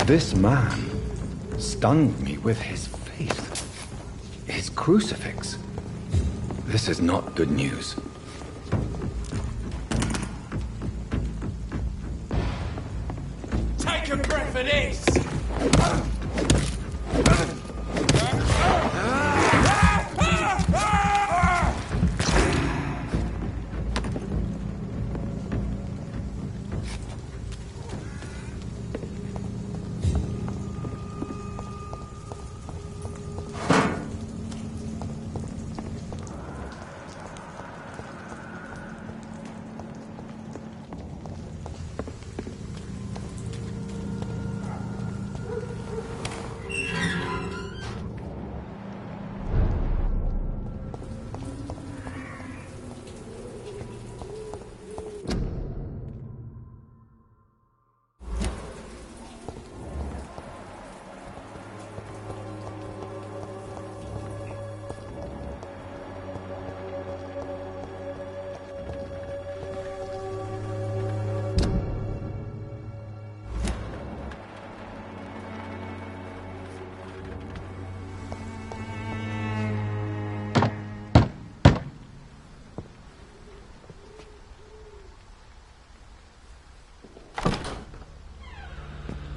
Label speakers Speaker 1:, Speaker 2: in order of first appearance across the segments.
Speaker 1: This man stunned me with his faith. His crucifix. This is not good news.
Speaker 2: Take a breath of this!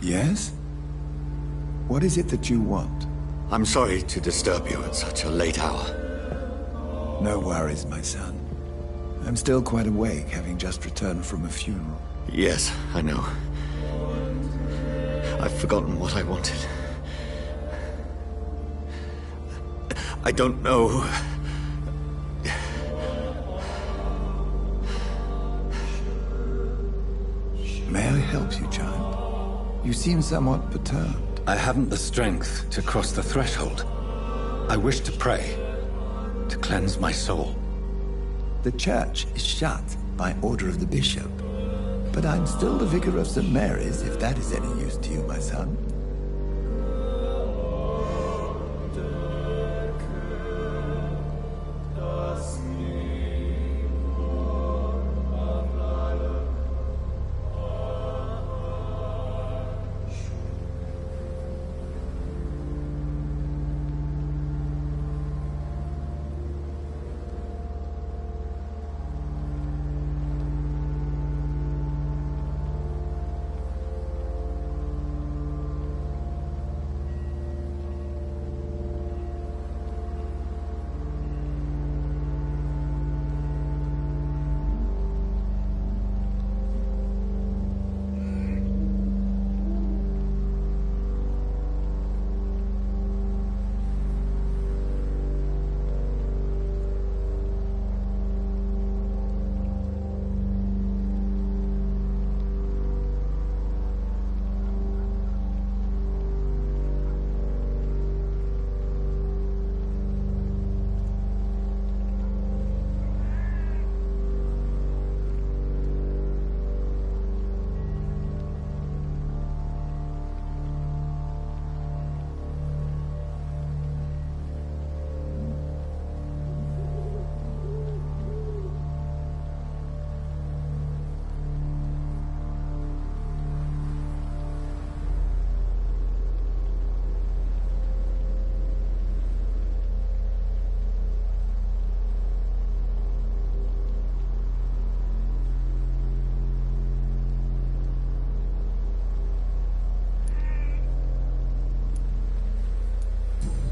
Speaker 3: Yes? What is it that you want?
Speaker 4: I'm sorry to disturb you at such a late hour.
Speaker 3: No worries, my son. I'm still quite awake, having just returned from a funeral.
Speaker 4: Yes, I know. I've forgotten what I wanted. I don't know.
Speaker 3: May I help you, child? You seem somewhat perturbed.
Speaker 1: I haven't the strength to cross the threshold. I wish to pray, to cleanse my soul.
Speaker 3: The church is shut by order of the bishop. But I'm still the vicar of St. Mary's, if that is any use to you, my son.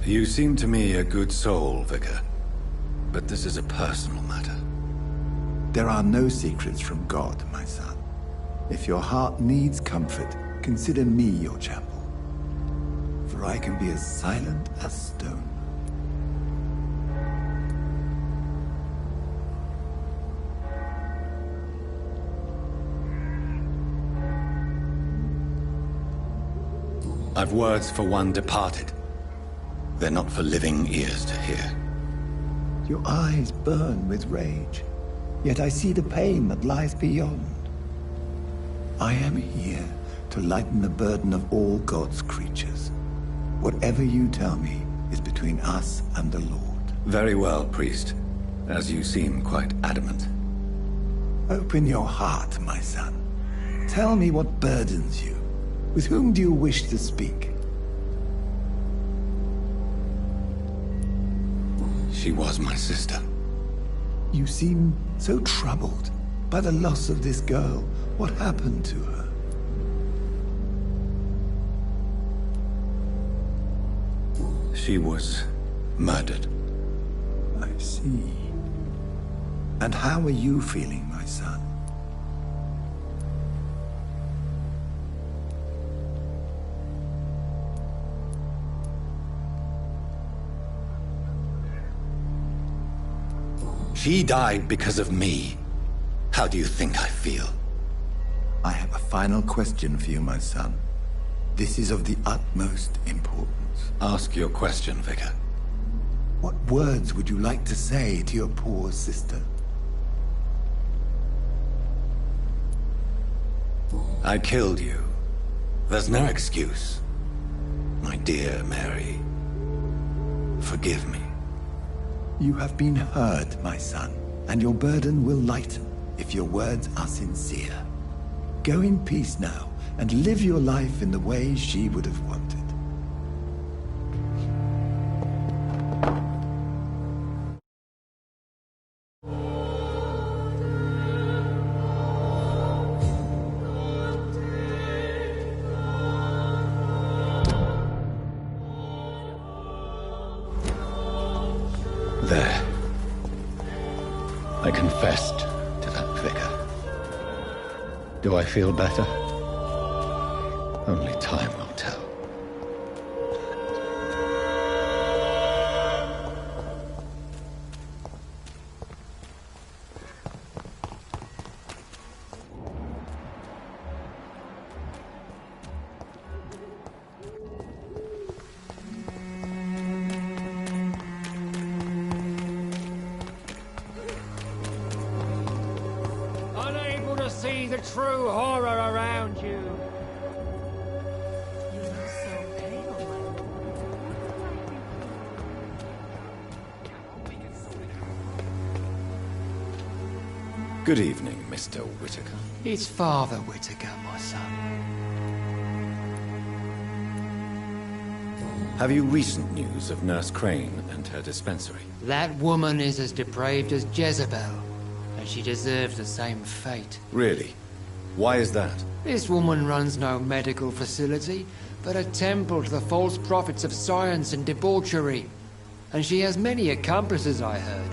Speaker 1: You seem to me a good soul, Vicar. But this is a personal matter.
Speaker 3: There are no secrets from God, my son. If your heart needs comfort, consider me your chapel. For I can be as silent as stone.
Speaker 1: I've words for one departed. They're not for living ears to hear.
Speaker 3: Your eyes burn with rage, yet I see the pain that lies beyond. I am here to lighten the burden of all God's creatures. Whatever you tell me is between us and the Lord.
Speaker 1: Very well, priest, as you seem quite adamant.
Speaker 3: Open your heart, my son. Tell me what burdens you. With whom do you wish to speak?
Speaker 1: She was my sister.
Speaker 3: You seem so troubled by the loss of this girl. What happened to her?
Speaker 1: She was murdered.
Speaker 3: I see. And how are you feeling, my son?
Speaker 1: She died because of me. How do you think I feel?
Speaker 3: I have a final question for you, my son. This is of the utmost importance.
Speaker 1: Ask your question, Vicar.
Speaker 3: What words would you like to say to your poor sister?
Speaker 1: I killed you. There's no excuse. My dear Mary, forgive me.
Speaker 3: You have been heard, my son, and your burden will lighten if your words are sincere. Go in peace now, and live your life in the way she would have wanted.
Speaker 1: There. I confessed to that vicar. Do I feel better? Only time will tell.
Speaker 2: Unable to see the true horror around you.
Speaker 5: You look so pale,
Speaker 1: Good evening, Mr. Whitaker.
Speaker 2: It's Father Whitaker, my son.
Speaker 1: Have you recent news of Nurse Crane and her dispensary?
Speaker 2: That woman is as depraved as Jezebel, and she deserves the same fate.
Speaker 1: Really? Why is that?
Speaker 2: This woman runs no medical facility, but a temple to the false prophets of science and debauchery. And she has many accomplices, I heard.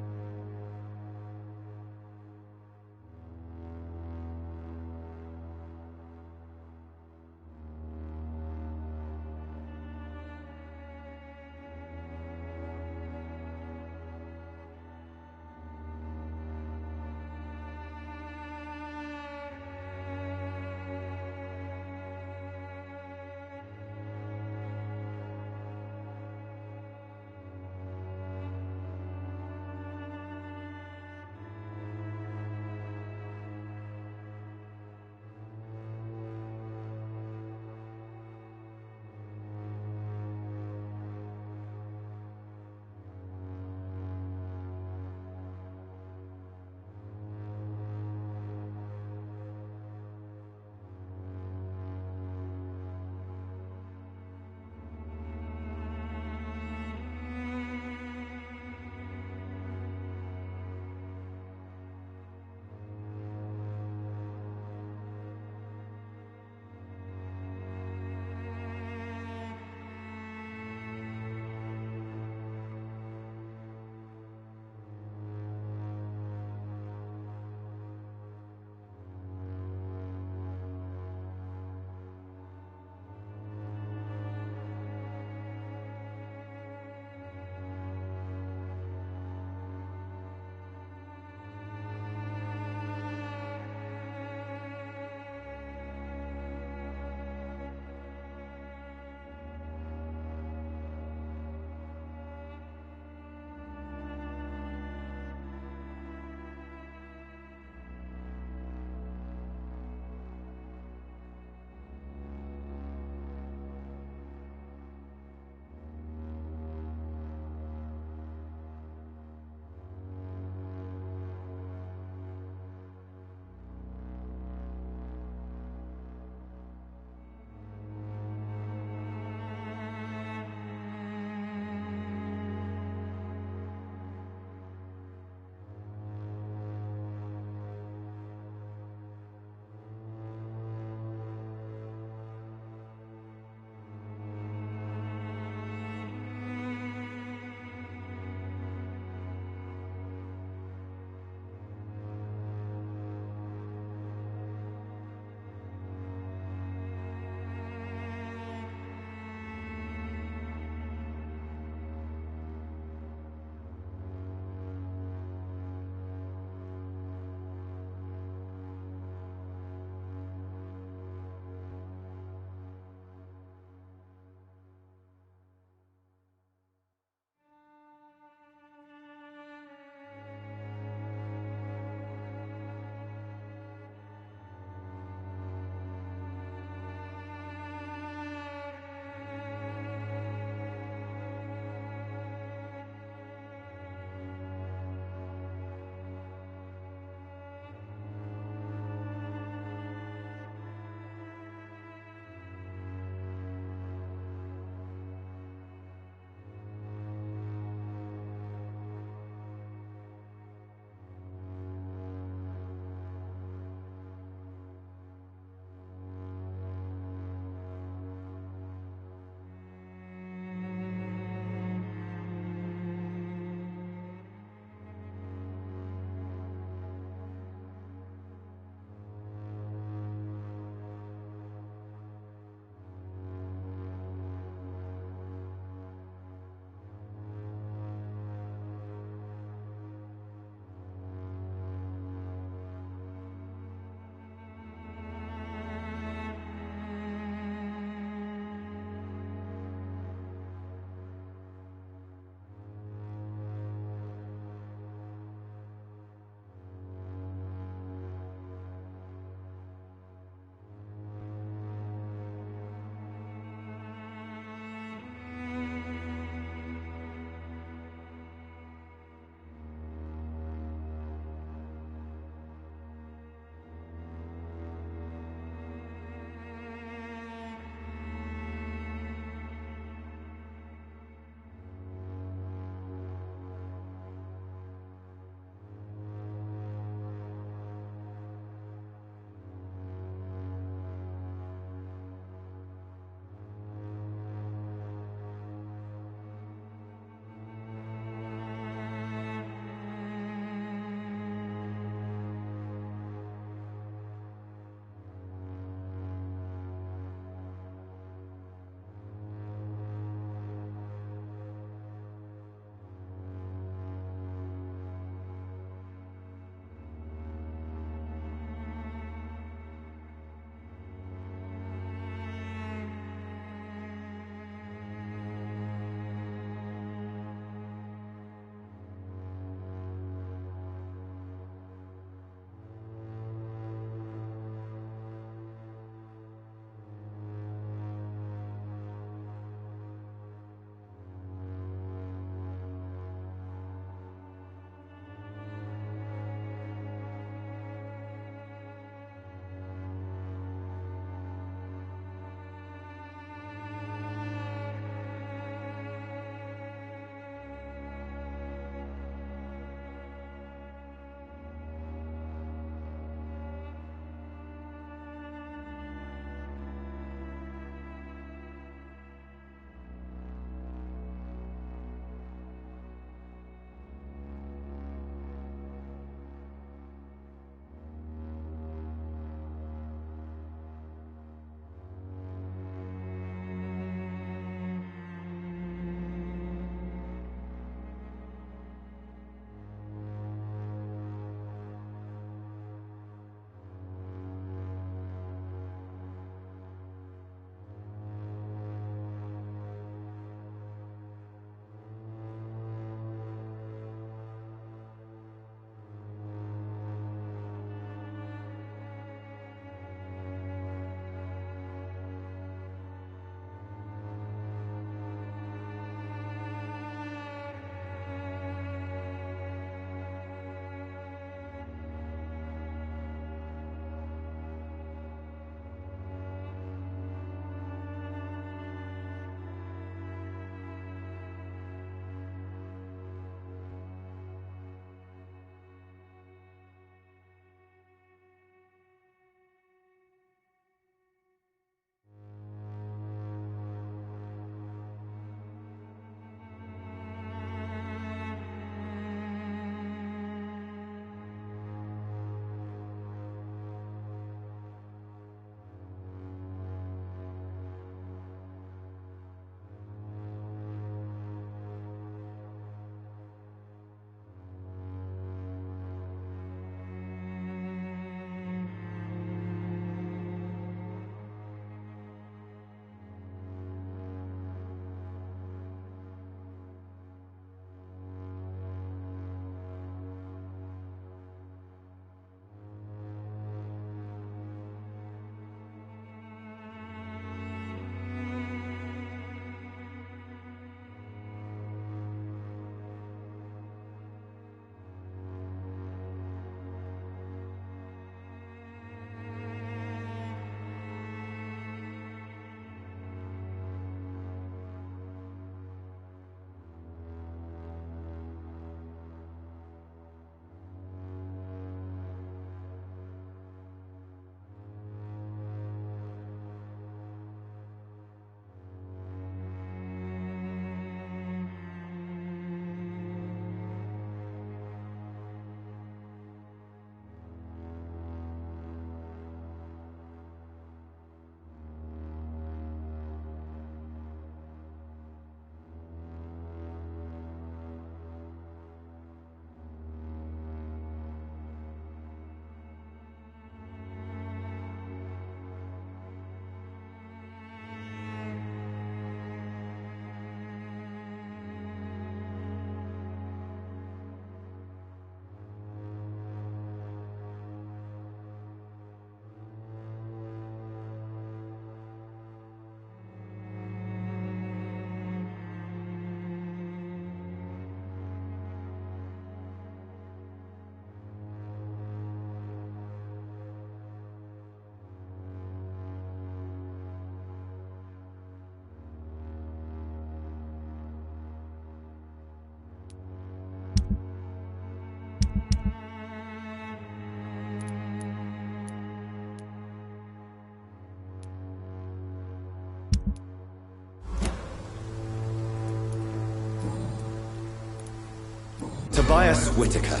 Speaker 1: Tobias Whitaker,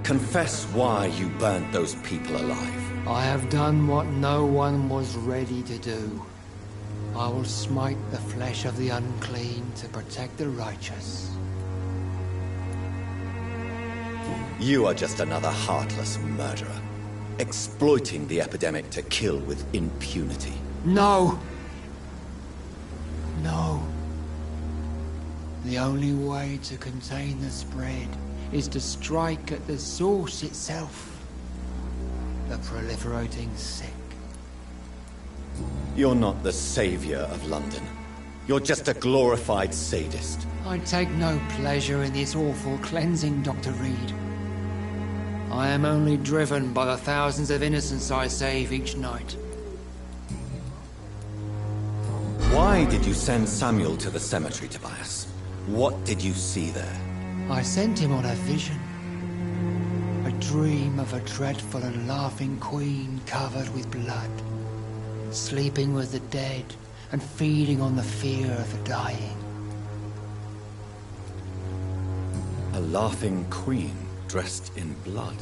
Speaker 1: confess why you burned those people alive.
Speaker 2: I have done what no one was ready to do. I will smite the flesh of the unclean to protect the righteous.
Speaker 1: You are just another heartless murderer, exploiting the epidemic to kill with impunity.
Speaker 2: No! No. The only way to contain the spread is to strike at the source itself. The proliferating sick.
Speaker 1: You're not the savior of London. You're just a glorified sadist.
Speaker 2: I take no pleasure in this awful cleansing, Dr. Reed. I am only driven by the thousands of innocents I save each night.
Speaker 1: Why did you send Samuel to the cemetery, Tobias? What did you see there?
Speaker 2: I sent him on a vision. A dream of a dreadful and laughing queen covered with blood, sleeping with the dead and feeding on the fear of the dying.
Speaker 1: A laughing queen dressed in blood.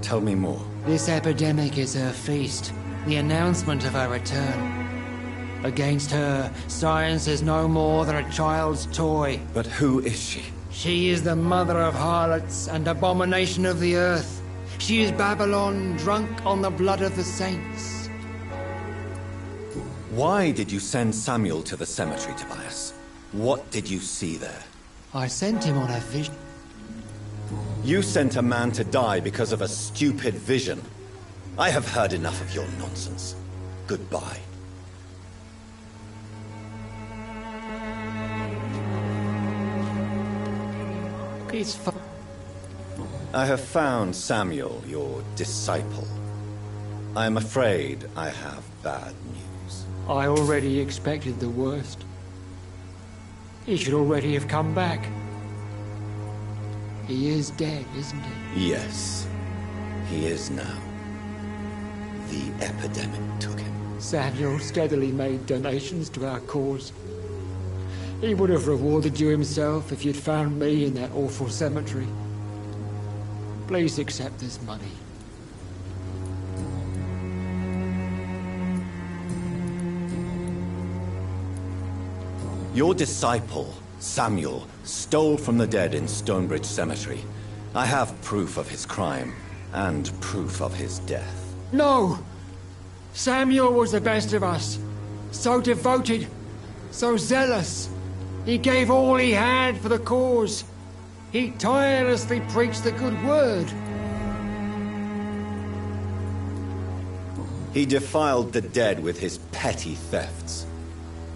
Speaker 1: Tell me more.
Speaker 2: This epidemic is her feast, the announcement of her return. Against her, science is no more than a child's toy.
Speaker 1: But who is she?
Speaker 2: She is the mother of harlots and abomination of the earth. She is Babylon, drunk on the blood of the saints.
Speaker 1: Why did you send Samuel to the cemetery, Tobias? What did you see there?
Speaker 2: I sent him on a vision.
Speaker 1: You sent a man to die because of a stupid vision. I have heard enough of your nonsense. Goodbye.
Speaker 2: It's fun.
Speaker 1: I have found Samuel, your disciple. I am afraid I have bad news.
Speaker 2: I already expected the worst. He should already have come back. He is dead, isn't he?
Speaker 1: Yes, he is now. The epidemic took him.
Speaker 2: Samuel steadily made donations to our cause. He would have rewarded you himself if you'd found me in that awful cemetery. Please accept this money.
Speaker 1: Your disciple, Samuel, stole from the dead in Stonebridge Cemetery. I have proof of his crime, and proof of his death.
Speaker 2: No! Samuel was the best of us. So devoted, so zealous. He gave all he had for the cause. He tirelessly preached the good word.
Speaker 1: He defiled the dead with his petty thefts.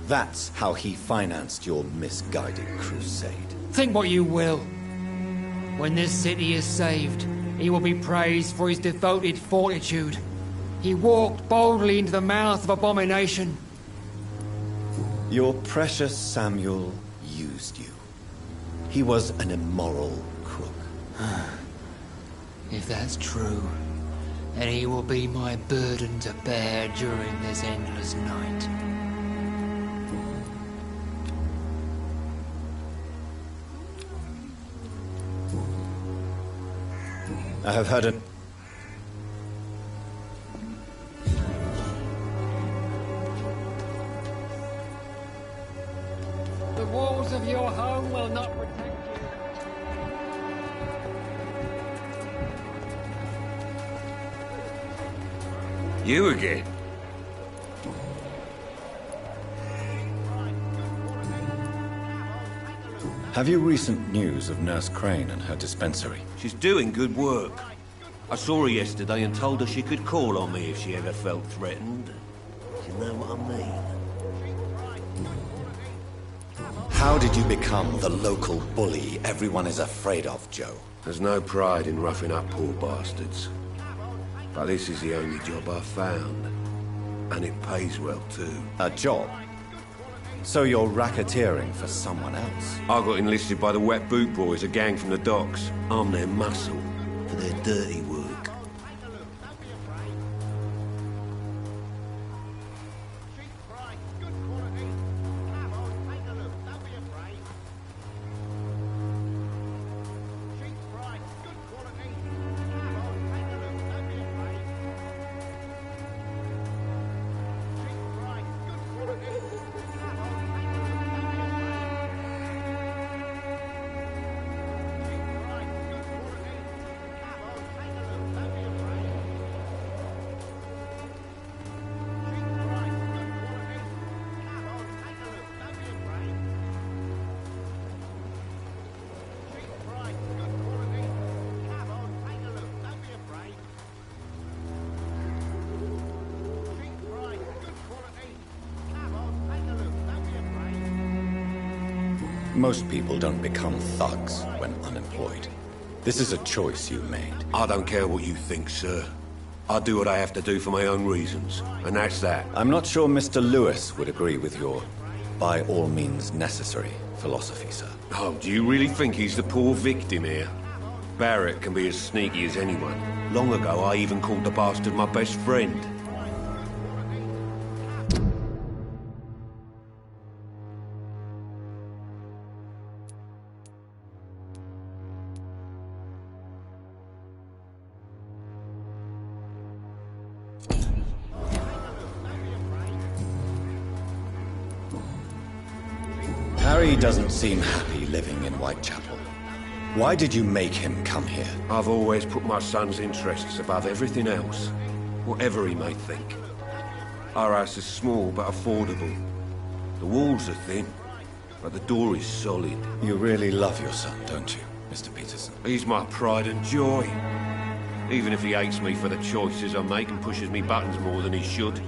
Speaker 1: That's how he financed your misguided crusade.
Speaker 2: Think what you will. When this city is saved, he will be praised for his devoted fortitude. He walked boldly into the mouth of abomination.
Speaker 1: Your precious Samuel used you. He was an immoral crook.
Speaker 2: If that's true, then he will be my burden to bear during this endless night.
Speaker 1: I have heard it.
Speaker 2: The walls of your home will not protect you.
Speaker 6: You again?
Speaker 1: Have you recent news of Nurse Crane and her dispensary?
Speaker 6: She's doing good work. I saw her yesterday and told her she could call on me if she ever felt threatened. You know what I mean?
Speaker 1: How did you become the local bully everyone is afraid of, Joe?
Speaker 6: There's no pride in roughing up poor bastards. But this is the only job I've found. And it pays well, too.
Speaker 1: A job? So you're racketeering for someone else?
Speaker 6: I got enlisted by the Wet Boot Boys, a gang from the docks. I'm their muscle for their dirty work.
Speaker 1: Most people don't become thugs when unemployed. This is a choice you made.
Speaker 6: I don't care what you think, sir. I do what I have to do for my own reasons, and that's that.
Speaker 1: I'm not sure Mr. Lewis would agree with your by all means necessary philosophy, sir.
Speaker 6: Oh, do you really think he's the poor victim here? Barrett can be as sneaky as anyone. Long ago, I even called the bastard my best friend.
Speaker 1: Harry doesn't seem happy living in Whitechapel. Why did you make him come here?
Speaker 6: I've always put my son's interests above everything else, whatever he may think. Our house is small but affordable. The walls are thin, but the door is solid.
Speaker 1: You really love your son, don't you, Mr. Peterson?
Speaker 6: He's my pride and joy. Even if he hates me for the choices I make and pushes me buttons more than he should.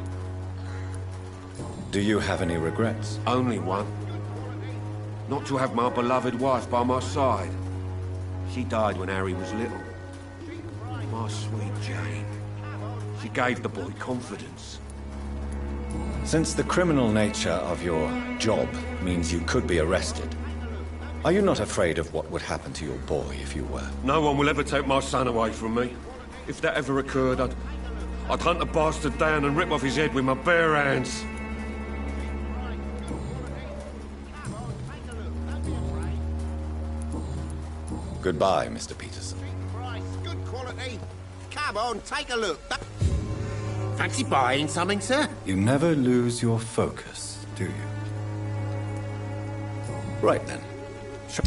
Speaker 1: Do you have any regrets?
Speaker 6: Only one. Not to have my beloved wife by my side. She died when Harry was little. My sweet Jane. She gave the boy confidence.
Speaker 1: Since the criminal nature of your job means you could be arrested, are you not afraid of what would happen to your boy if you were?
Speaker 6: No one will ever take my son away from me. If that ever occurred, I'd hunt the bastard down and rip off his head with my bare hands.
Speaker 1: Goodbye, Mr. Peterson.
Speaker 7: Price, good quality. Come on, take a look. Fancy buying something, sir?
Speaker 1: You never lose your focus, do you? Right then. Sure.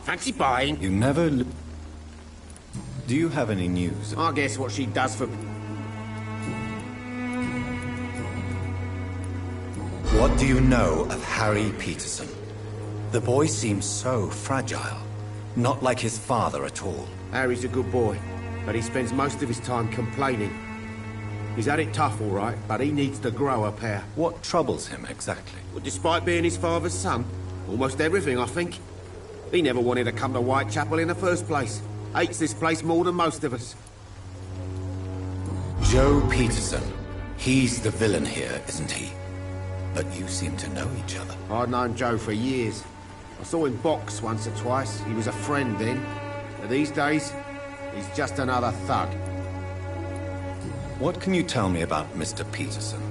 Speaker 7: Fancy buying?
Speaker 1: You never Do you have any news?
Speaker 7: I guess what she does for...
Speaker 1: What do you know of Harry Peterson? The boy seems so fragile. Not like his father at all.
Speaker 7: Harry's a good boy, but he spends most of his time complaining. He's had it tough, all right, but he needs to grow a pair.
Speaker 1: What troubles him exactly?
Speaker 7: Well, despite being his father's son, almost everything, I think. He never wanted to come to Whitechapel in the first place. Hates this place more than most of us.
Speaker 1: Joe Peterson. He's the villain here, isn't he? But you seem to know each other.
Speaker 7: I'd known Joe for years. I saw him box once or twice. He was a friend then. But these days, he's just another thug.
Speaker 1: What can you tell me about Mr. Peterson?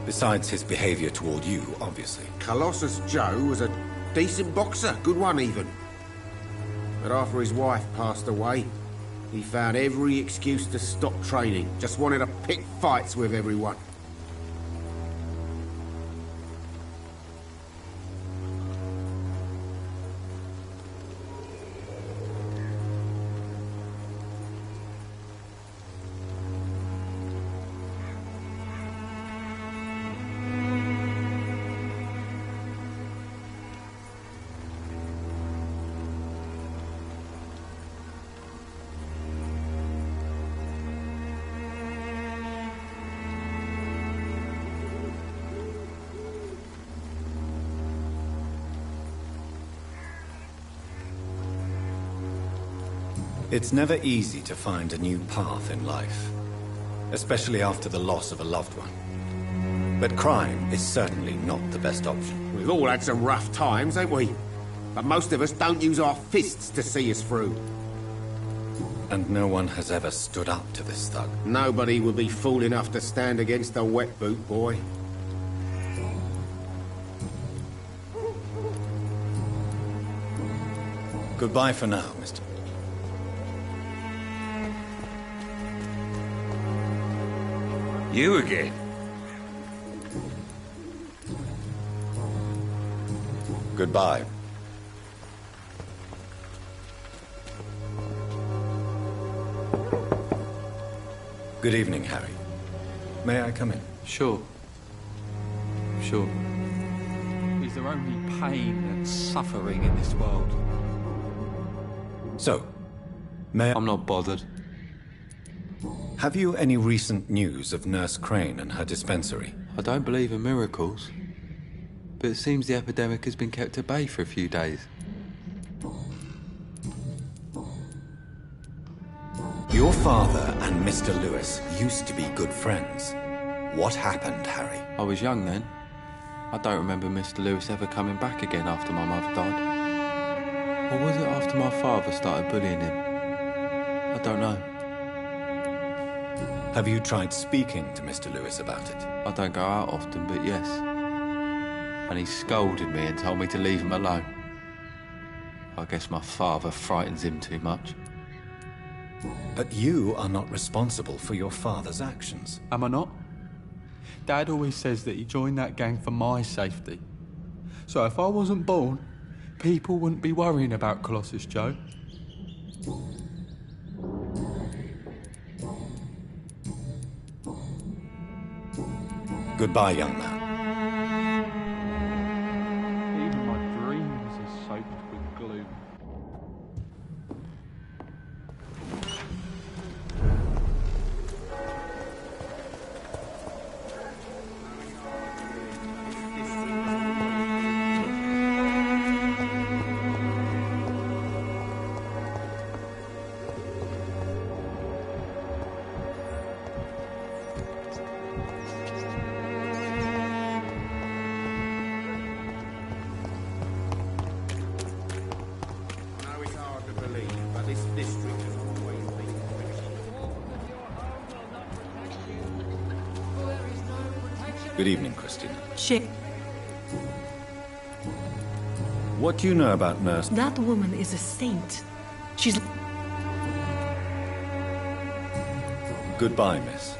Speaker 1: Besides his behavior toward you, obviously.
Speaker 7: Colossus Joe was a decent boxer, good one even. But after his wife passed away, he found every excuse to stop training. Just wanted to pick fights with everyone.
Speaker 1: It's never easy to find a new path in life, especially after the loss of a loved one. But crime is certainly not the best option.
Speaker 7: We've all had some rough times, ain't we? But most of us don't use our fists to see us through.
Speaker 1: And no one has ever stood up to this thug.
Speaker 7: Nobody would be fool enough to stand against a wet boot boy.
Speaker 1: Goodbye for now, Mr.
Speaker 6: You again?
Speaker 1: Goodbye. Good evening, Harry. May I come in?
Speaker 8: Sure. Sure. Is there only pain and suffering in this world?
Speaker 1: So, may I...
Speaker 8: I'm not bothered.
Speaker 1: Have you any recent news of Nurse Crane and her dispensary?
Speaker 8: I don't believe in miracles, but it seems the epidemic has been kept at bay for a few days.
Speaker 1: Your father and Mr. Lewis used to be good friends. What happened, Harry?
Speaker 8: I was young then. I don't remember Mr. Lewis ever coming back again after my mother died. Or was it after my father started bullying him? I don't know.
Speaker 1: Have you tried speaking to Mr. Lewis about it?
Speaker 8: I don't go out often, but yes. And he scolded me and told me to leave him alone. I guess my father frightens him too much.
Speaker 1: But you are not responsible for your father's actions.
Speaker 8: Am I not? Dad always says that he joined that gang for my safety. So if I wasn't born, people wouldn't be worrying about Colossus Joe.
Speaker 1: Goodbye, young man.
Speaker 8: Even my dreams are soaked with gloom.
Speaker 1: Good evening, Christina.
Speaker 5: Shit.
Speaker 1: What do you know about Nurse...
Speaker 5: That woman is a saint. She's...
Speaker 1: Goodbye, miss.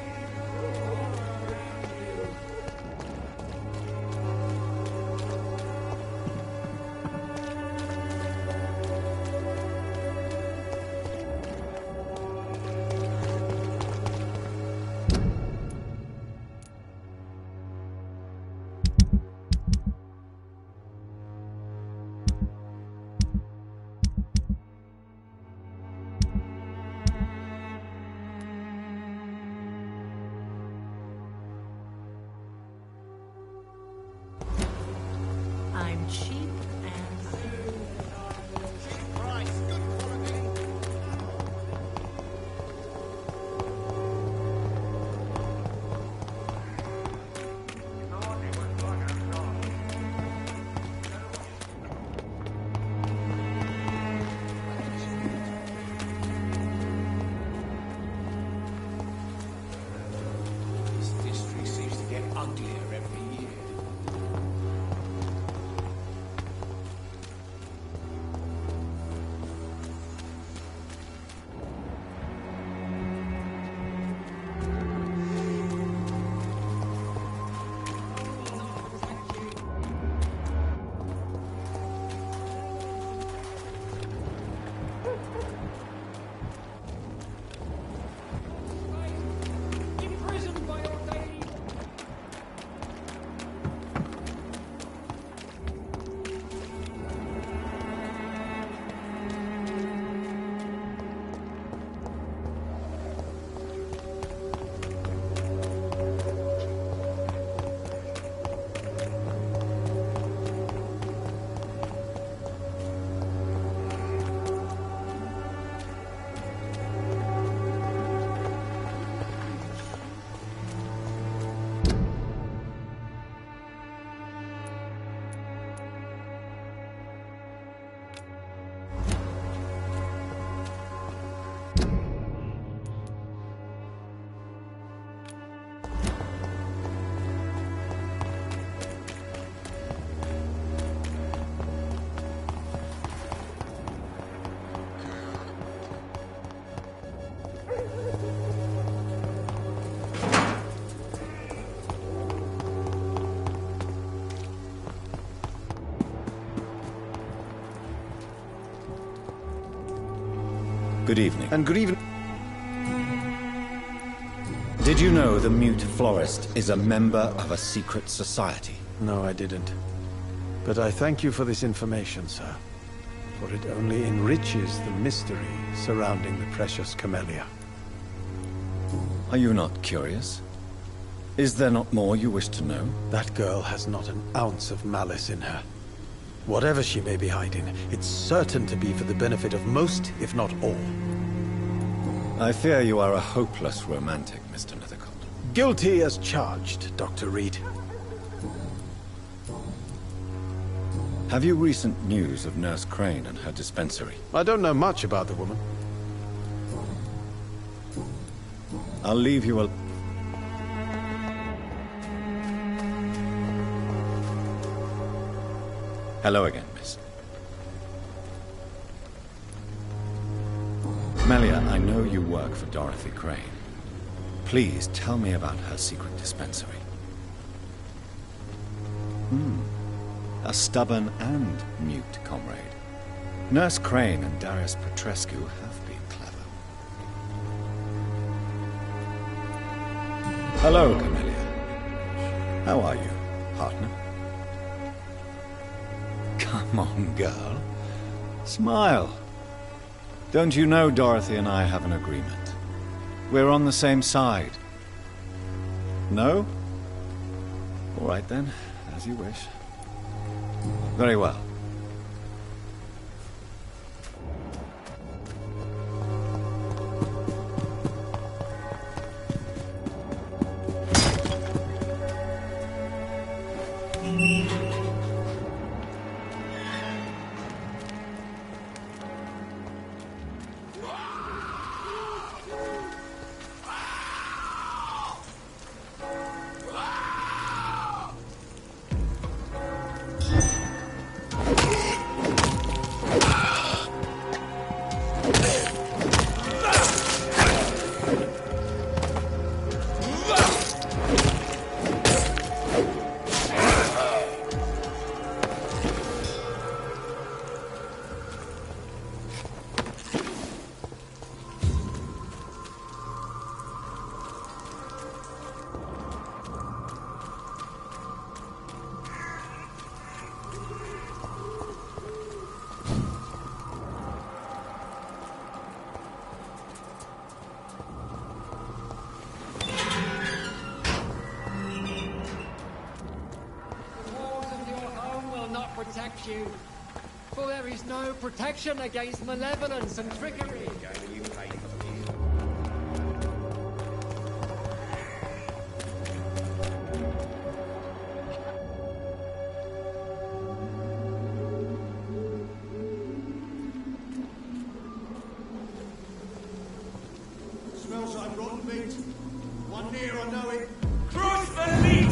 Speaker 5: I'm cheap and...
Speaker 2: This district seems to get uglier every year.
Speaker 1: Good evening.
Speaker 9: And good evening.
Speaker 1: Did you know the Mute Florist is a member of a secret society?
Speaker 9: No, I didn't. But I thank you for this information, sir. For it only enriches the mystery surrounding the precious camellia.
Speaker 1: Are you not curious? Is there not more you wish to know?
Speaker 9: That girl has not an ounce of malice in her. Whatever she may be hiding, it's certain to be for the benefit of most, if not all.
Speaker 1: I fear you are a hopeless romantic, Mr. Nethercott.
Speaker 9: Guilty as charged, Dr. Reed.
Speaker 1: Have you recent news of Nurse Crane and her dispensary?
Speaker 9: I don't know much about the woman.
Speaker 1: I'll leave you alone. Hello again, miss. Melia, I know you work for Dorothy Crane. Please tell me about her secret dispensary. A stubborn and mute comrade. Nurse Crane and Darius Petrescu have been clever. Hello, Camellia. How are you, partner? Come on, girl. Smile. Don't you know Dorothy and I have an agreement? We're on the same side. No? All right then, as you wish. Very well.
Speaker 2: Protect you, for there is no protection against malevolence and trickery.
Speaker 10: Smells like rotten meat. One near, I know it. Cross the meat!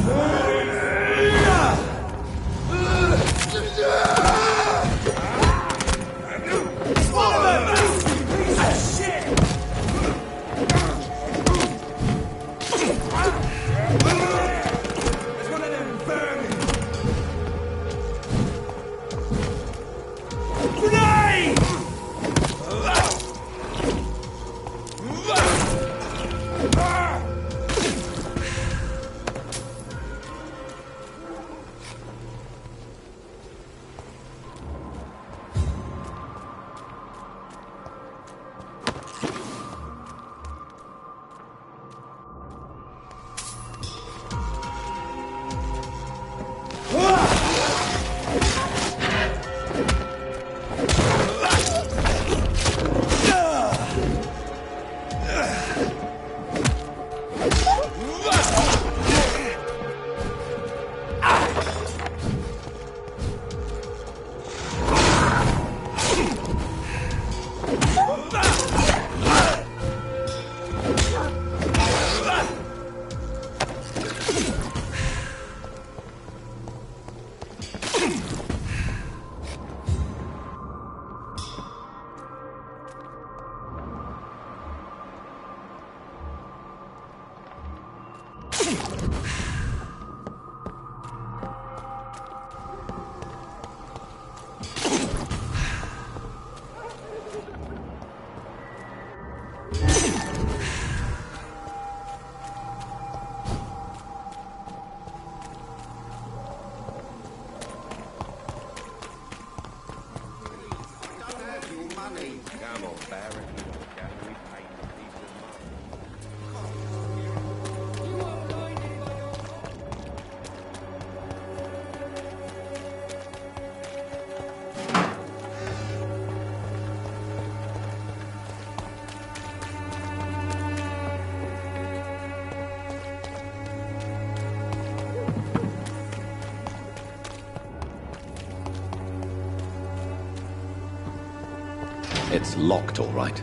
Speaker 7: money.
Speaker 6: Come on, Barrett. We pay for peace of mind.
Speaker 1: It's locked, all right.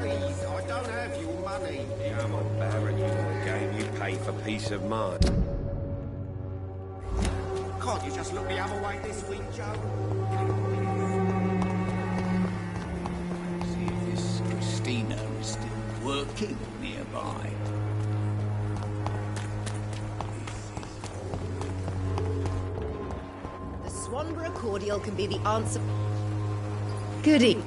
Speaker 7: Please, I don't have your money.
Speaker 6: Come on, Barrett. You want a game, you pay for peace of mind.
Speaker 7: Can't you just look the other way this week, Joe?
Speaker 11: See if this Christina is still working nearby.
Speaker 12: The Swanborough cordial can be the answer. Goody.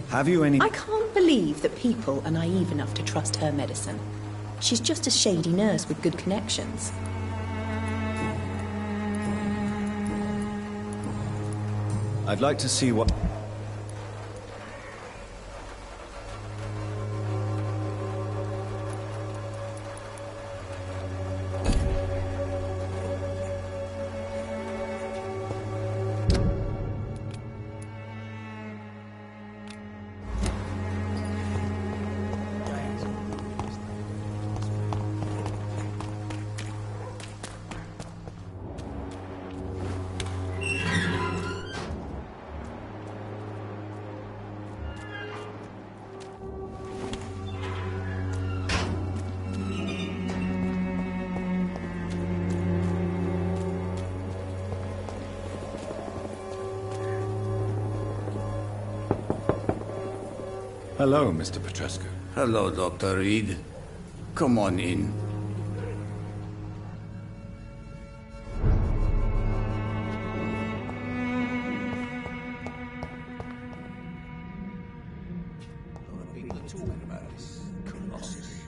Speaker 1: Have you any...
Speaker 5: I can't believe that people are naive enough to trust her medicine. She's just a shady nurse with good connections.
Speaker 1: I'd like to see what... Hello, Mr. Petrescu.
Speaker 11: Hello, Dr. Reed. Come on in.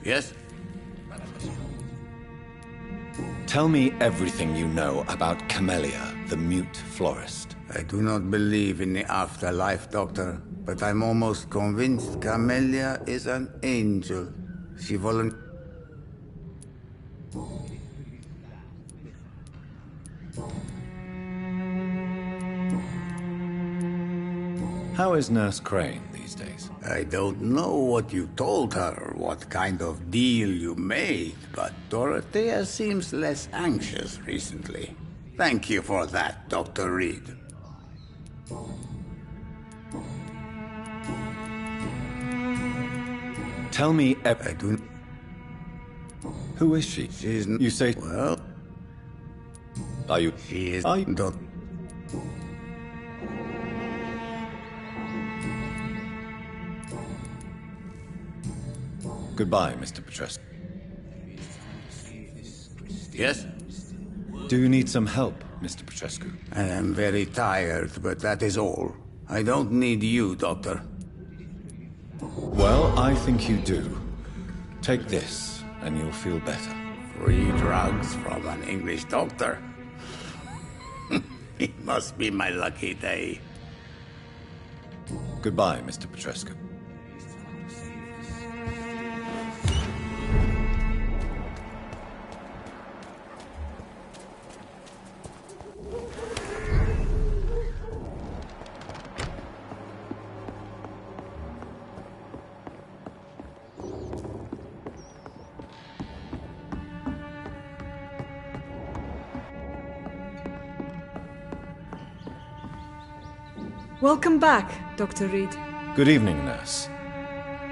Speaker 11: Yes?
Speaker 1: Tell me everything you know about Camellia, the mute florist.
Speaker 11: I do not believe in the afterlife, Doctor, but I'm almost convinced Camellia is an angel. She volunteered.
Speaker 1: How is Nurse Crane these days?
Speaker 11: I don't know what you told her, what kind of deal you made, but Dorothea seems less anxious recently. Thank you for that, Dr. Reed.
Speaker 1: Tell me
Speaker 11: I do...
Speaker 1: Who is she?
Speaker 11: She's...
Speaker 1: You say...
Speaker 11: Well...
Speaker 1: Are you...
Speaker 11: She is...
Speaker 1: Are you...
Speaker 11: Doc...
Speaker 1: Goodbye, Mr. Petrescu.
Speaker 11: Yes?
Speaker 1: Do you need some help, Mr. Petrescu?
Speaker 11: I am very tired, but that is all. I don't need you, Doctor.
Speaker 1: Well, I think you do. Take this, and you'll feel better.
Speaker 11: Free drugs from an English doctor? It must be my lucky day.
Speaker 1: Goodbye, Mr. Petrescu.
Speaker 13: Welcome back, Dr. Reed.
Speaker 1: Good evening, nurse.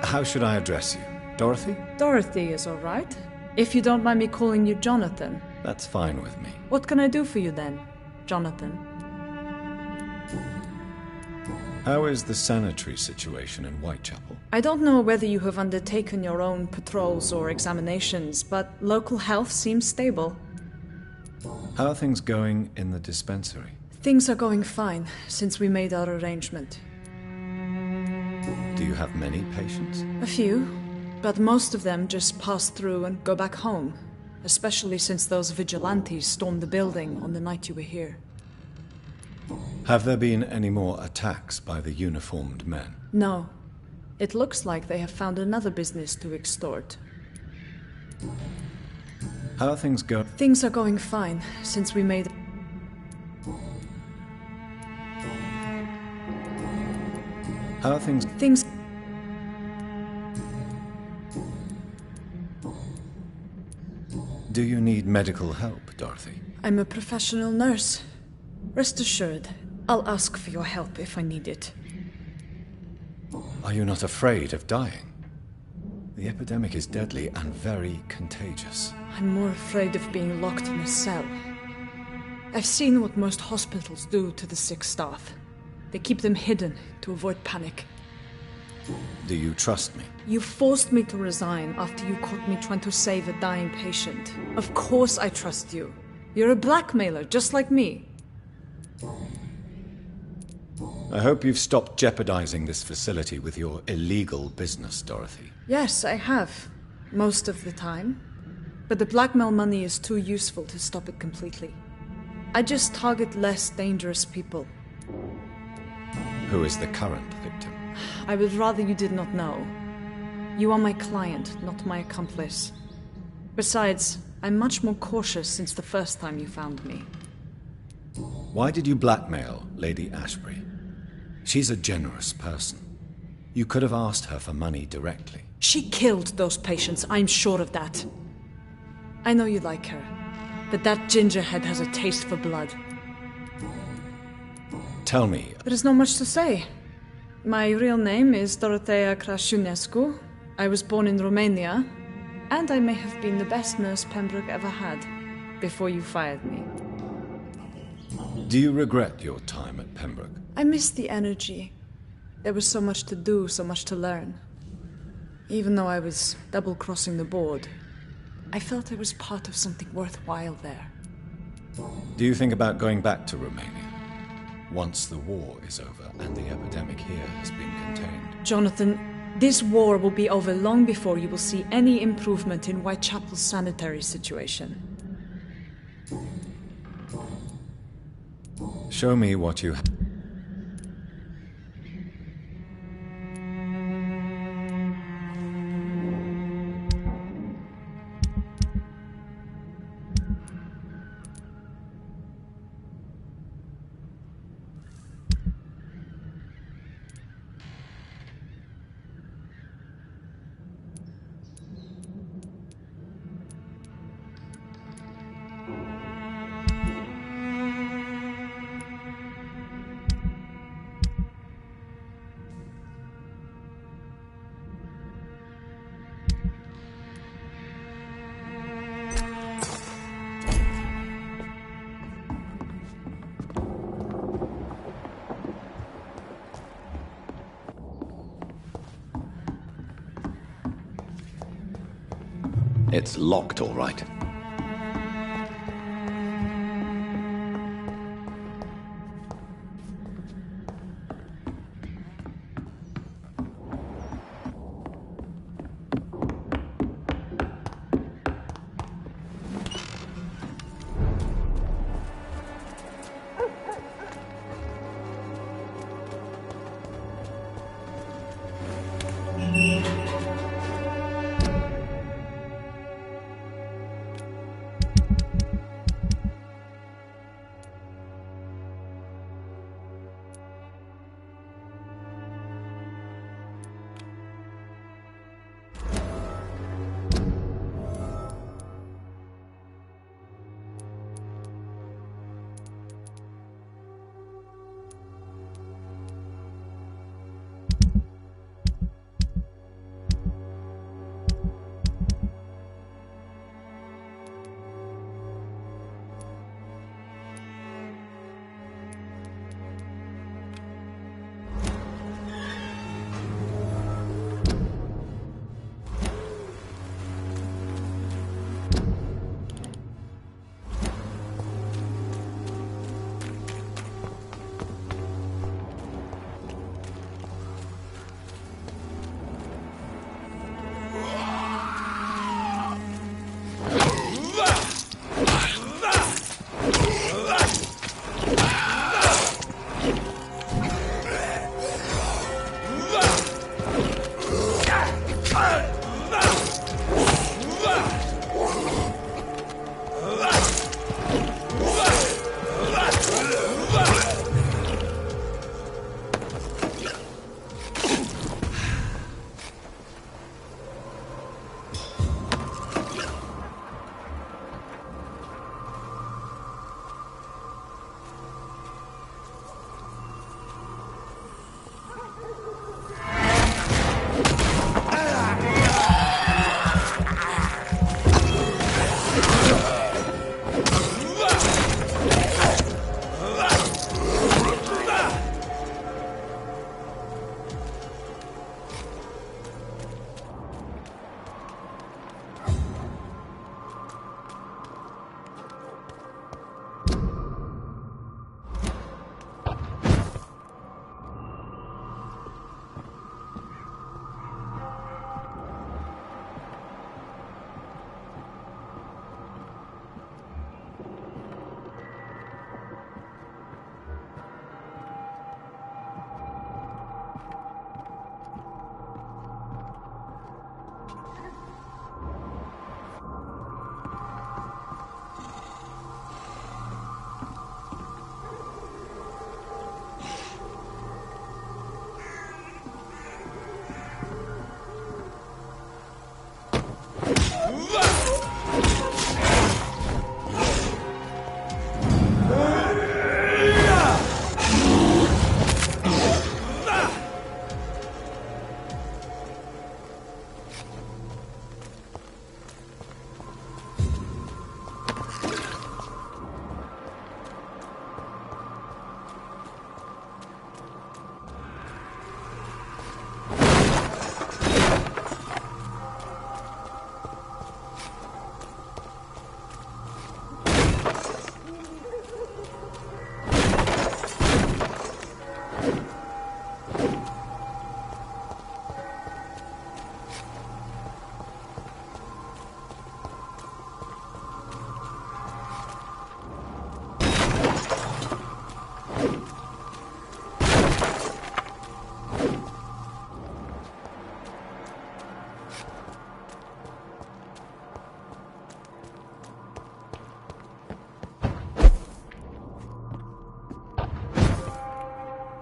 Speaker 1: How should I address you? Dorothy?
Speaker 13: Dorothy is all right. If you don't mind me calling you Jonathan.
Speaker 1: That's fine with me.
Speaker 13: What can I do for you then, Jonathan?
Speaker 1: How is the sanitary situation in Whitechapel?
Speaker 13: I don't know whether you have undertaken your own patrols or examinations, but local health seems stable.
Speaker 1: How are things going in the dispensary?
Speaker 13: Things are going fine since we made our arrangement.
Speaker 1: Do you have many patients?
Speaker 13: A few, but most of them just pass through and go back home, especially since those vigilantes stormed the building on the night you were here.
Speaker 1: Have there been any more attacks by the uniformed men?
Speaker 13: No. It looks like they have found another business to extort.
Speaker 1: How are things going?
Speaker 13: Things are going fine since we made...
Speaker 1: How are things?
Speaker 13: Things...
Speaker 1: Do you need medical help, Dorothy?
Speaker 13: I'm a professional nurse. Rest assured, I'll ask for your help if I need it.
Speaker 1: Are you not afraid of dying? The epidemic is deadly and very contagious.
Speaker 13: I'm more afraid of being locked in a cell. I've seen what most hospitals do to the sick staff. They keep them hidden to avoid panic.
Speaker 1: Do you trust me?
Speaker 13: You forced me to resign after you caught me trying to save a dying patient. Of course I trust you. You're a blackmailer, just like me.
Speaker 1: I hope you've stopped jeopardizing this facility with your illegal business, Dorothy.
Speaker 13: Yes, I have. Most of the time. But the blackmail money is too useful to stop it completely. I just target less dangerous people.
Speaker 1: Who is the current victim?
Speaker 13: I would rather you did not know. You are my client, not my accomplice. Besides, I'm much more cautious since the first time you found me.
Speaker 1: Why did you blackmail Lady Ashbury? She's a generous person. You could have asked her for money directly.
Speaker 13: She killed those patients, I'm sure of that. I know you like her, but that gingerhead has a taste for blood.
Speaker 1: Tell me.
Speaker 13: There is not much to say. My real name is Dorothea Crasciunescu. I was born in Romania, and I may have been the best nurse Pembroke ever had, before you fired me.
Speaker 1: Do you regret your time at Pembroke?
Speaker 13: I miss the energy. There was so much to do, so much to learn. Even though I was double-crossing the board, I felt I was part of something worthwhile there.
Speaker 1: Do you think about going back to Romania? Once the war is over and the epidemic here has been contained.
Speaker 13: Jonathan, this war will be over long before you will see any improvement in Whitechapel's sanitary situation.
Speaker 1: Show me what you have.
Speaker 4: It's locked, all right.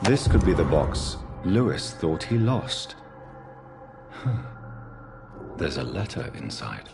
Speaker 1: This could be the box Lewis thought he lost. There's a letter inside.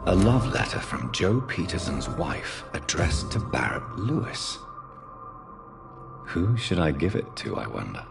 Speaker 1: A love letter from Joe Peterson's wife, addressed to Barrett Lewis. Who should I give it to, I wonder?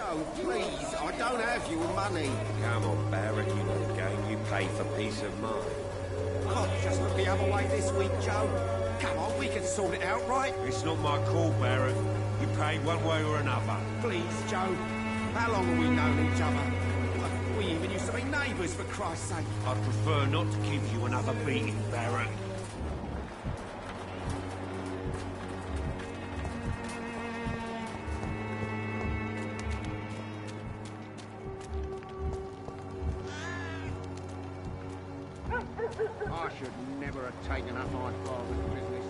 Speaker 7: Joe, please, I don't have your money.
Speaker 6: Come on, Barrett, you know the game. You pay for peace of mind.
Speaker 7: Can't you just look the other way this week, Joe? Come on, we can sort it out, right?
Speaker 6: It's not my call, Barrett. You pay one way or another.
Speaker 7: Please, Joe. How long have we known each other? We even used to be neighbours, for Christ's sake.
Speaker 6: I'd prefer not to give you another beating, Barrett.
Speaker 7: I should never have taken up my father's business.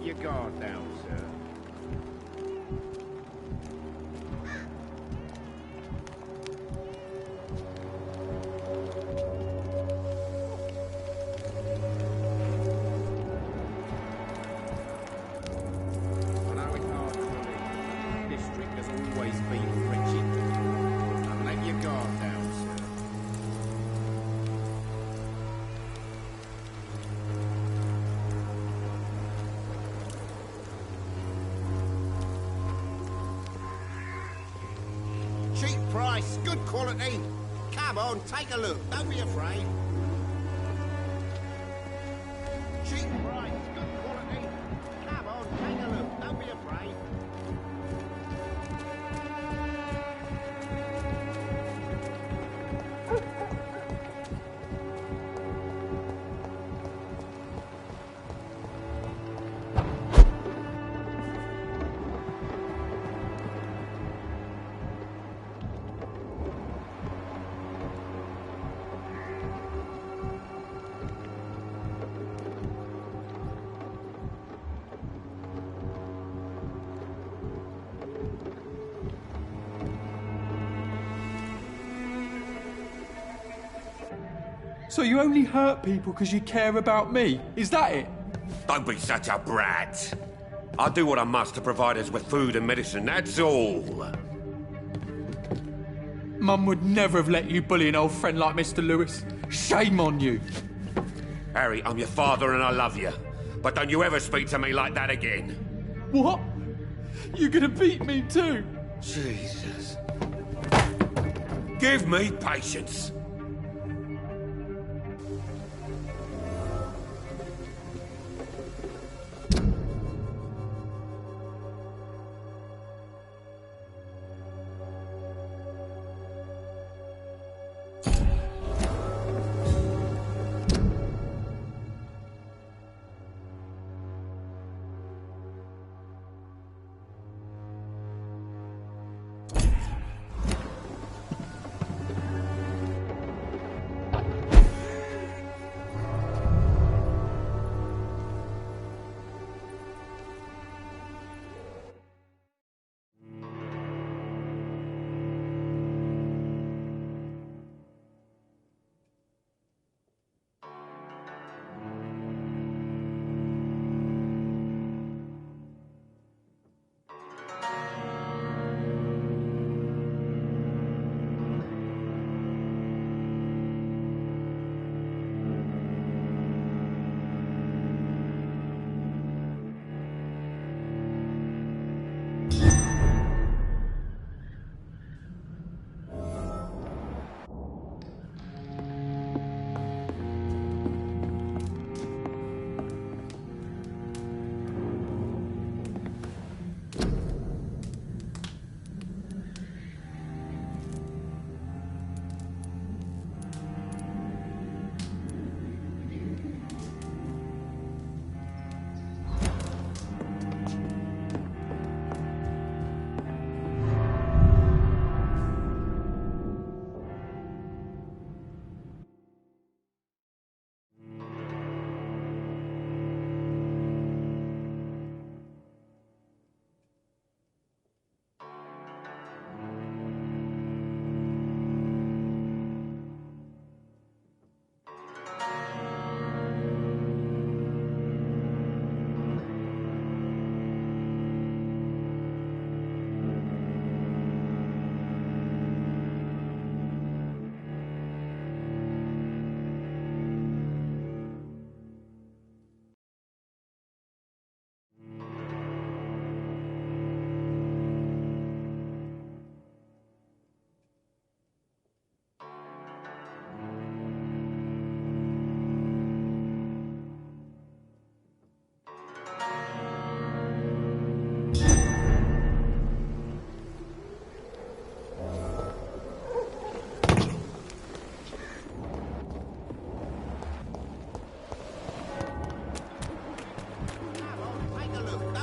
Speaker 7: Your guard down, sir. I know it's hard to believe, but the district has always been wretched. Now let your guard down, sir. Cheap price, good quality. Come on, take a look. Don't be afraid. Cheap price, good quality. Come on, take a look. Don't be afraid.
Speaker 14: So you only hurt people because you care about me? Is that it?
Speaker 6: Don't be such a brat. I do what I must to provide us with food and medicine, that's all.
Speaker 14: Mum would never have let you bully an old friend like Mr. Lewis. Shame on you.
Speaker 6: Harry, I'm your father and I love you. But don't you ever speak to me like that again.
Speaker 14: What? You're gonna beat me too?
Speaker 6: Jesus. Give me patience.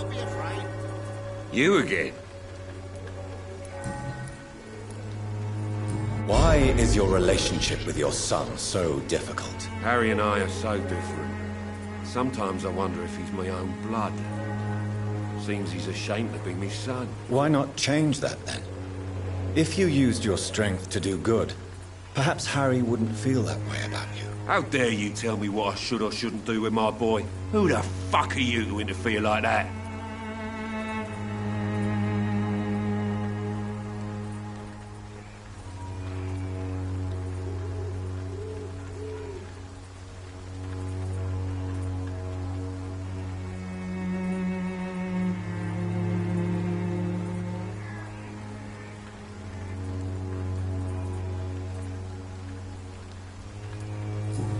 Speaker 7: Don't be afraid.
Speaker 6: You again?
Speaker 4: Why is your relationship with your son so difficult?
Speaker 6: Harry and I are so different. Sometimes I wonder if he's my own blood. Seems he's ashamed to be my son.
Speaker 1: Why not change that then? If you used your strength to do good, perhaps Harry wouldn't feel that way about you.
Speaker 6: How dare you tell me what I should or shouldn't do with my boy? Who the fuck are you to interfere like that?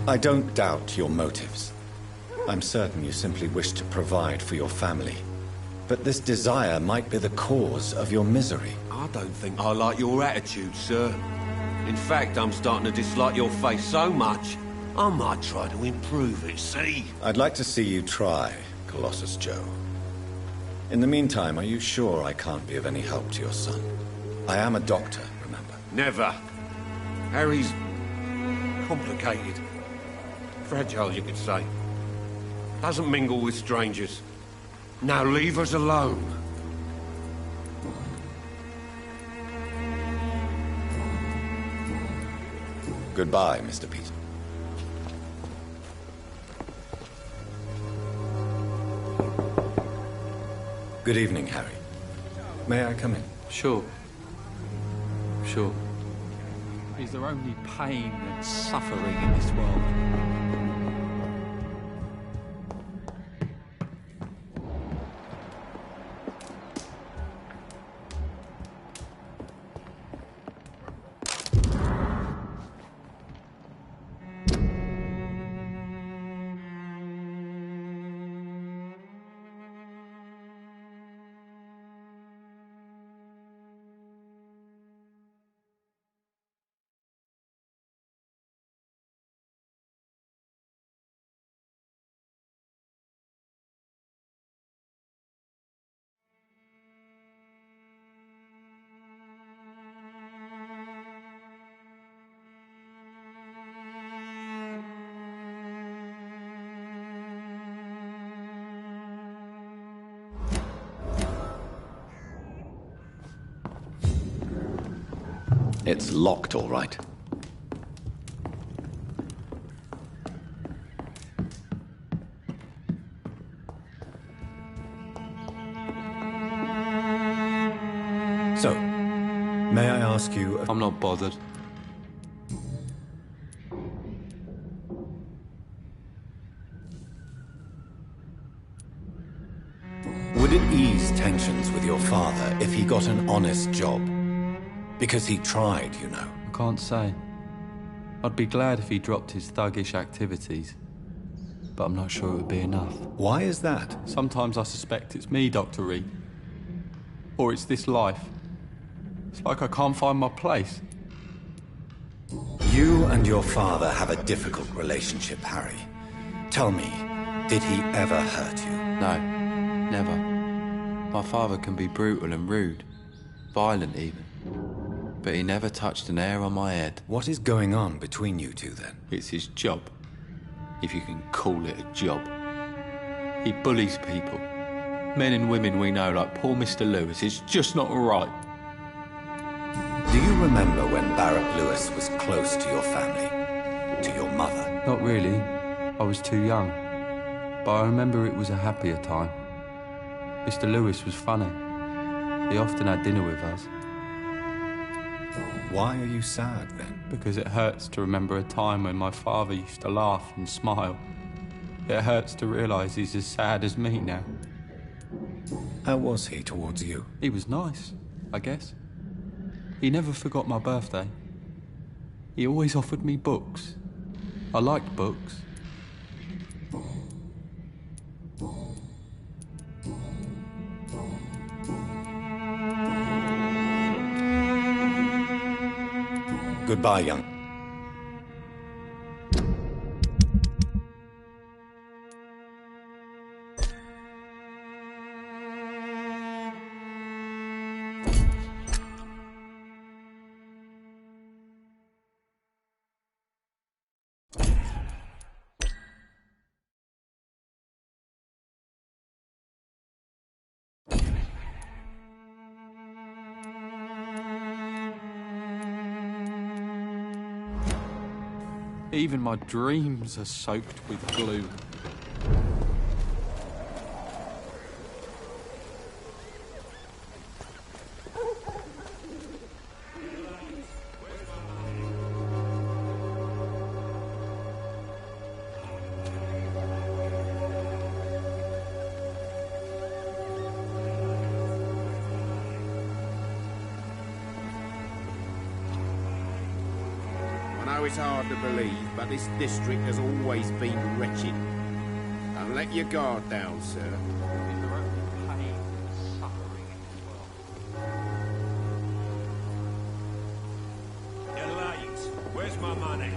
Speaker 1: I don't doubt your motives. I'm certain you simply wish to provide for your family. But this desire might be the cause of your misery.
Speaker 6: I don't think I like your attitude, sir. In fact, I'm starting to dislike your face so much, I might try to improve it, see?
Speaker 1: I'd like to see you try, Colossus Joe. In the meantime, are you sure I can't be of any help to your son? I am a doctor, remember?
Speaker 6: Never. Harry's complicated. Fragile, you could say. Doesn't mingle with strangers. Now leave us alone.
Speaker 1: Goodbye, Mr. Peter. Good evening, Harry. May I come in?
Speaker 8: Sure. Sure.
Speaker 14: Is there only pain and suffering in this world?
Speaker 4: It's locked, all right.
Speaker 1: So, may I ask you...
Speaker 8: I'm not bothered.
Speaker 1: Would it ease tensions with your father if he got an honest job? Because he tried, you know.
Speaker 8: I can't say. I'd be glad if he dropped his thuggish activities, but I'm not sure it would be enough.
Speaker 1: Why is that?
Speaker 8: Sometimes I suspect it's me, Dr. Reed. Or it's this life. It's like I can't find my place.
Speaker 1: You and your father have a difficult relationship, Harry. Tell me, did he ever hurt you?
Speaker 8: No, never. My father can be brutal and rude, violent even. But he never touched an hair on my head.
Speaker 1: What is going on between you two, then?
Speaker 8: It's his job, if you can call it a job. He bullies people. Men and women we know, like poor Mr. Lewis. It's just not right.
Speaker 1: Do you remember when Barrett Lewis was close to your family? To your mother?
Speaker 8: Not really. I was too young. But I remember it was a happier time. Mr. Lewis was funny. He often had dinner with us.
Speaker 1: Why are you sad, then?
Speaker 8: Because it hurts to remember a time when my father used to laugh and smile. It hurts to realise he's as sad as me now.
Speaker 1: How was he towards you?
Speaker 8: He was nice, I guess. He never forgot my birthday. He always offered me books. I liked books.
Speaker 1: Goodbye, young.
Speaker 14: Even my dreams are soaked with glue.
Speaker 7: I know it's hard to believe, but this district has always been wretched. Don't let your guard down, sir.
Speaker 6: You're late. Where's my money?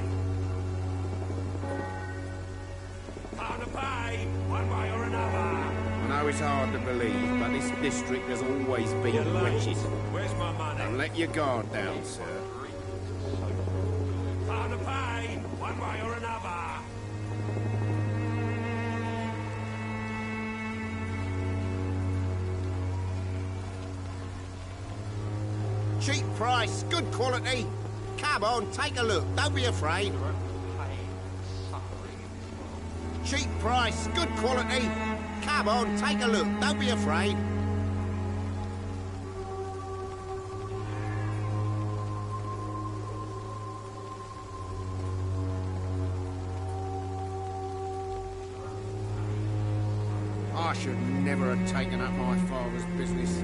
Speaker 6: Time to pay, one way or another.
Speaker 7: I know it's hard to believe, but this district has always been wretched.
Speaker 6: Where's my money?
Speaker 7: Don't let your guard down, sir.
Speaker 6: Time to pay, one way or another.
Speaker 7: Cheap price, good quality. Come on, take a look. Don't be afraid. Cheap price, good quality. Come on, take a look. Don't be afraid. I should never have taken up my father's business.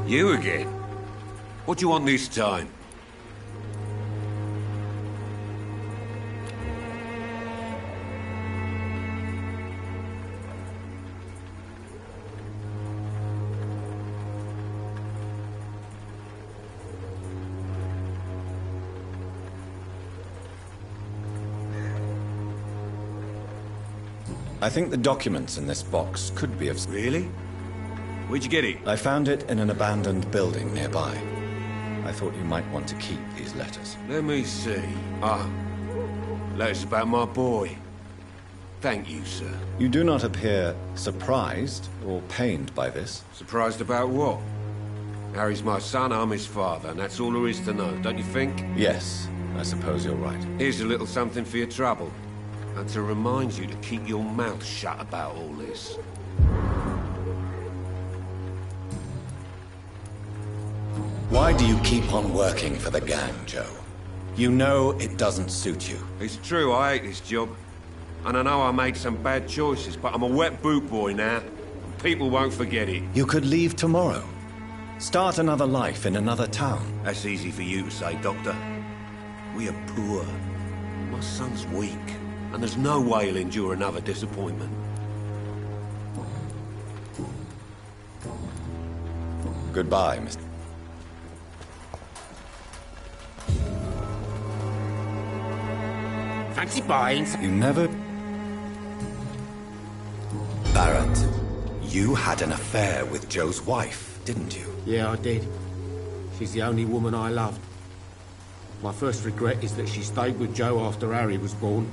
Speaker 6: You again? What do you want this time?
Speaker 1: I think the documents in this box could be of...
Speaker 6: Really? Where'd you get it?
Speaker 1: I found it in an abandoned building nearby. I thought you might want to keep these letters.
Speaker 6: Let me see. Letters about my boy. Thank you, sir.
Speaker 1: You do not appear surprised or pained by this.
Speaker 6: Surprised about what? Harry's my son, I'm his father, and that's all there is to know, don't you think?
Speaker 1: Yes, I suppose you're right.
Speaker 6: Here's a little something for your trouble. And to remind you to keep your mouth shut about all this.
Speaker 1: Why do you keep on working for the gang, Joe? You know it doesn't suit you.
Speaker 6: It's true, I hate this job. And I know I made some bad choices, but I'm a wet boot boy now. And people won't forget it.
Speaker 1: You could leave tomorrow. Start another life in another town.
Speaker 6: That's easy for you to say, Doctor. We are poor. My son's weak. And there's no way he'll endure another disappointment.
Speaker 1: Goodbye, Mr.
Speaker 7: Fancy buying?
Speaker 1: You never... Barrett, you had an affair with Joe's wife, didn't you?
Speaker 7: Yeah, I did. She's the only woman I loved. My first regret is that she stayed with Joe after Harry was born.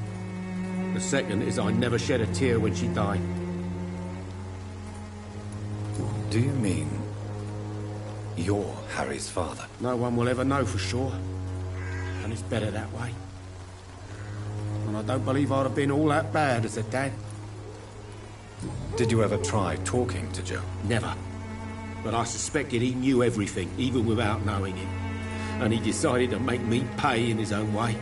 Speaker 7: The second is I never shed a tear when she died.
Speaker 1: Do you mean you're Harry's father?
Speaker 7: No one will ever know for sure. And it's better that way. And I don't believe I'd have been all that bad as a dad.
Speaker 1: Did you ever try talking to Joe?
Speaker 7: Never. But I suspected he knew everything, even without knowing it. And he decided to make me pay in his own way.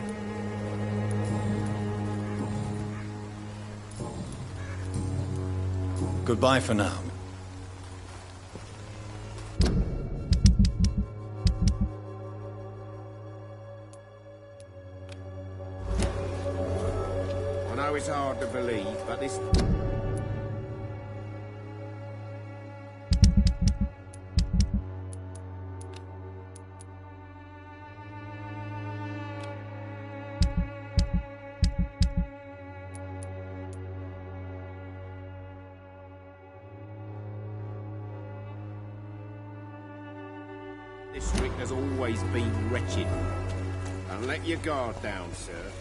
Speaker 1: Goodbye for now.
Speaker 7: I know it's hard to believe, but this... district has always been wretched. And let your guard down, sir.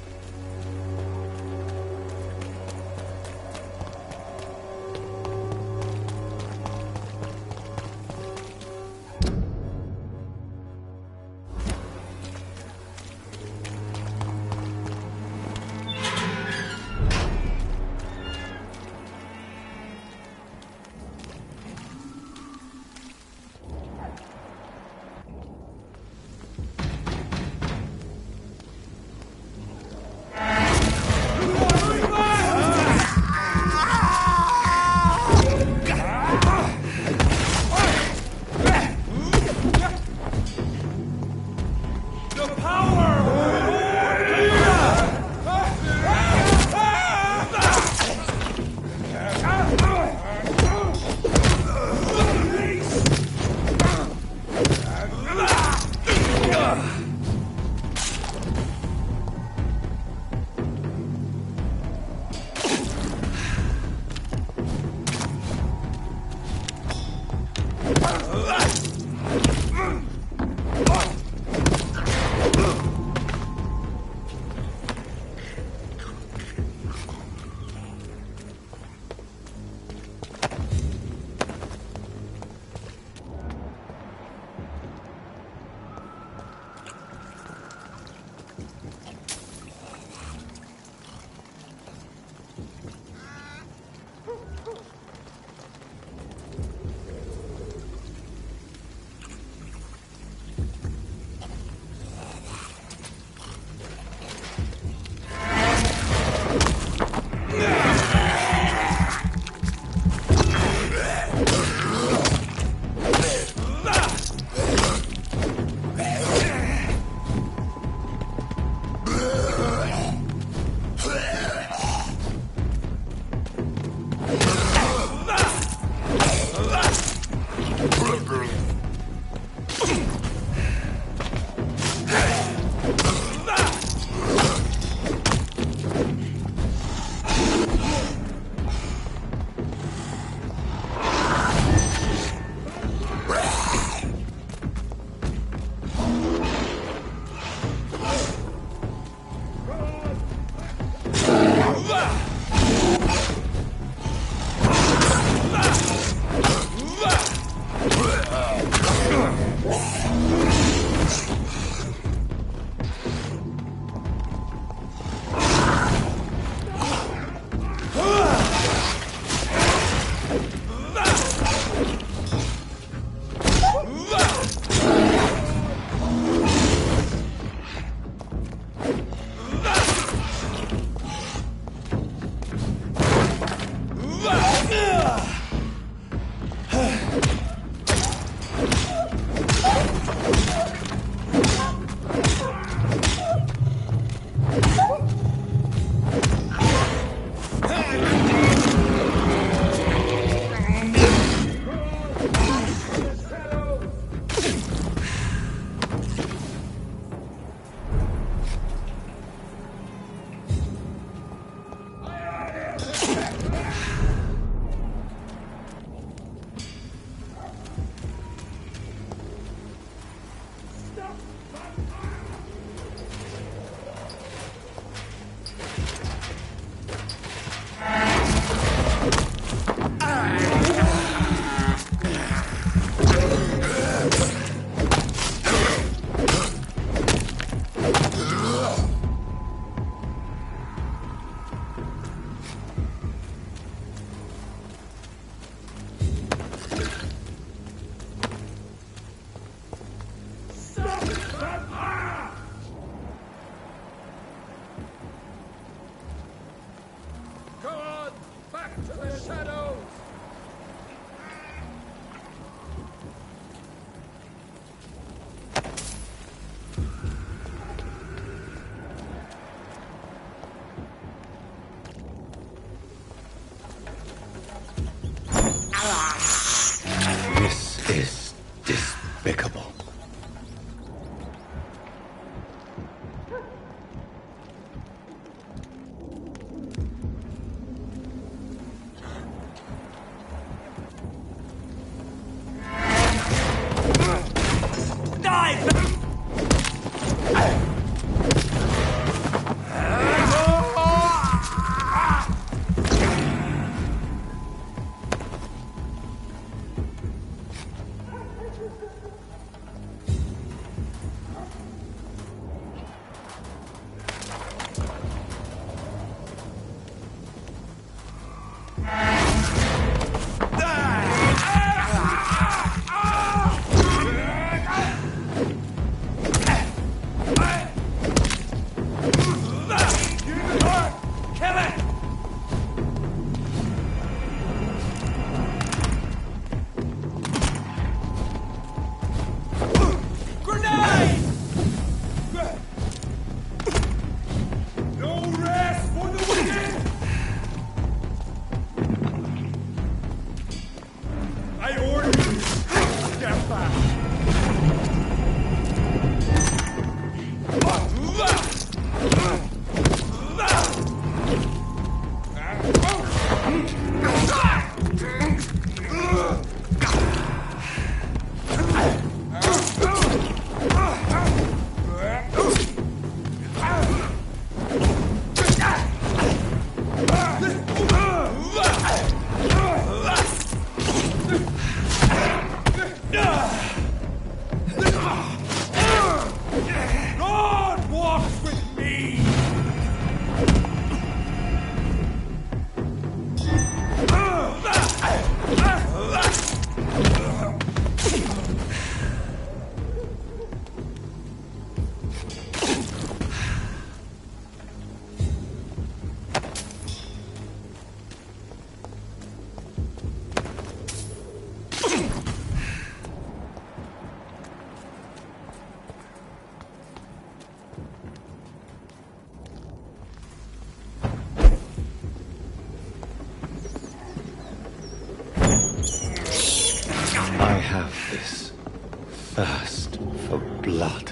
Speaker 3: thirst for blood.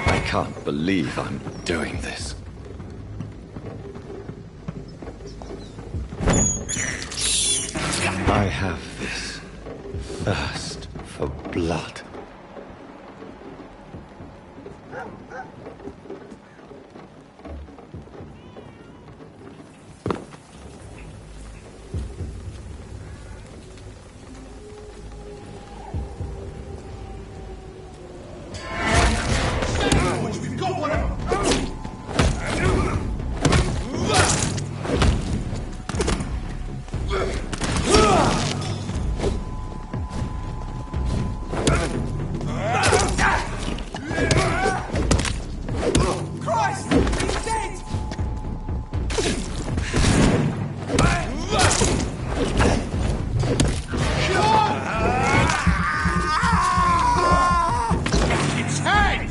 Speaker 3: I can't believe I'm doing this. I have this thirst for blood.
Speaker 10: We've got one of Christ! He's dead! Its head!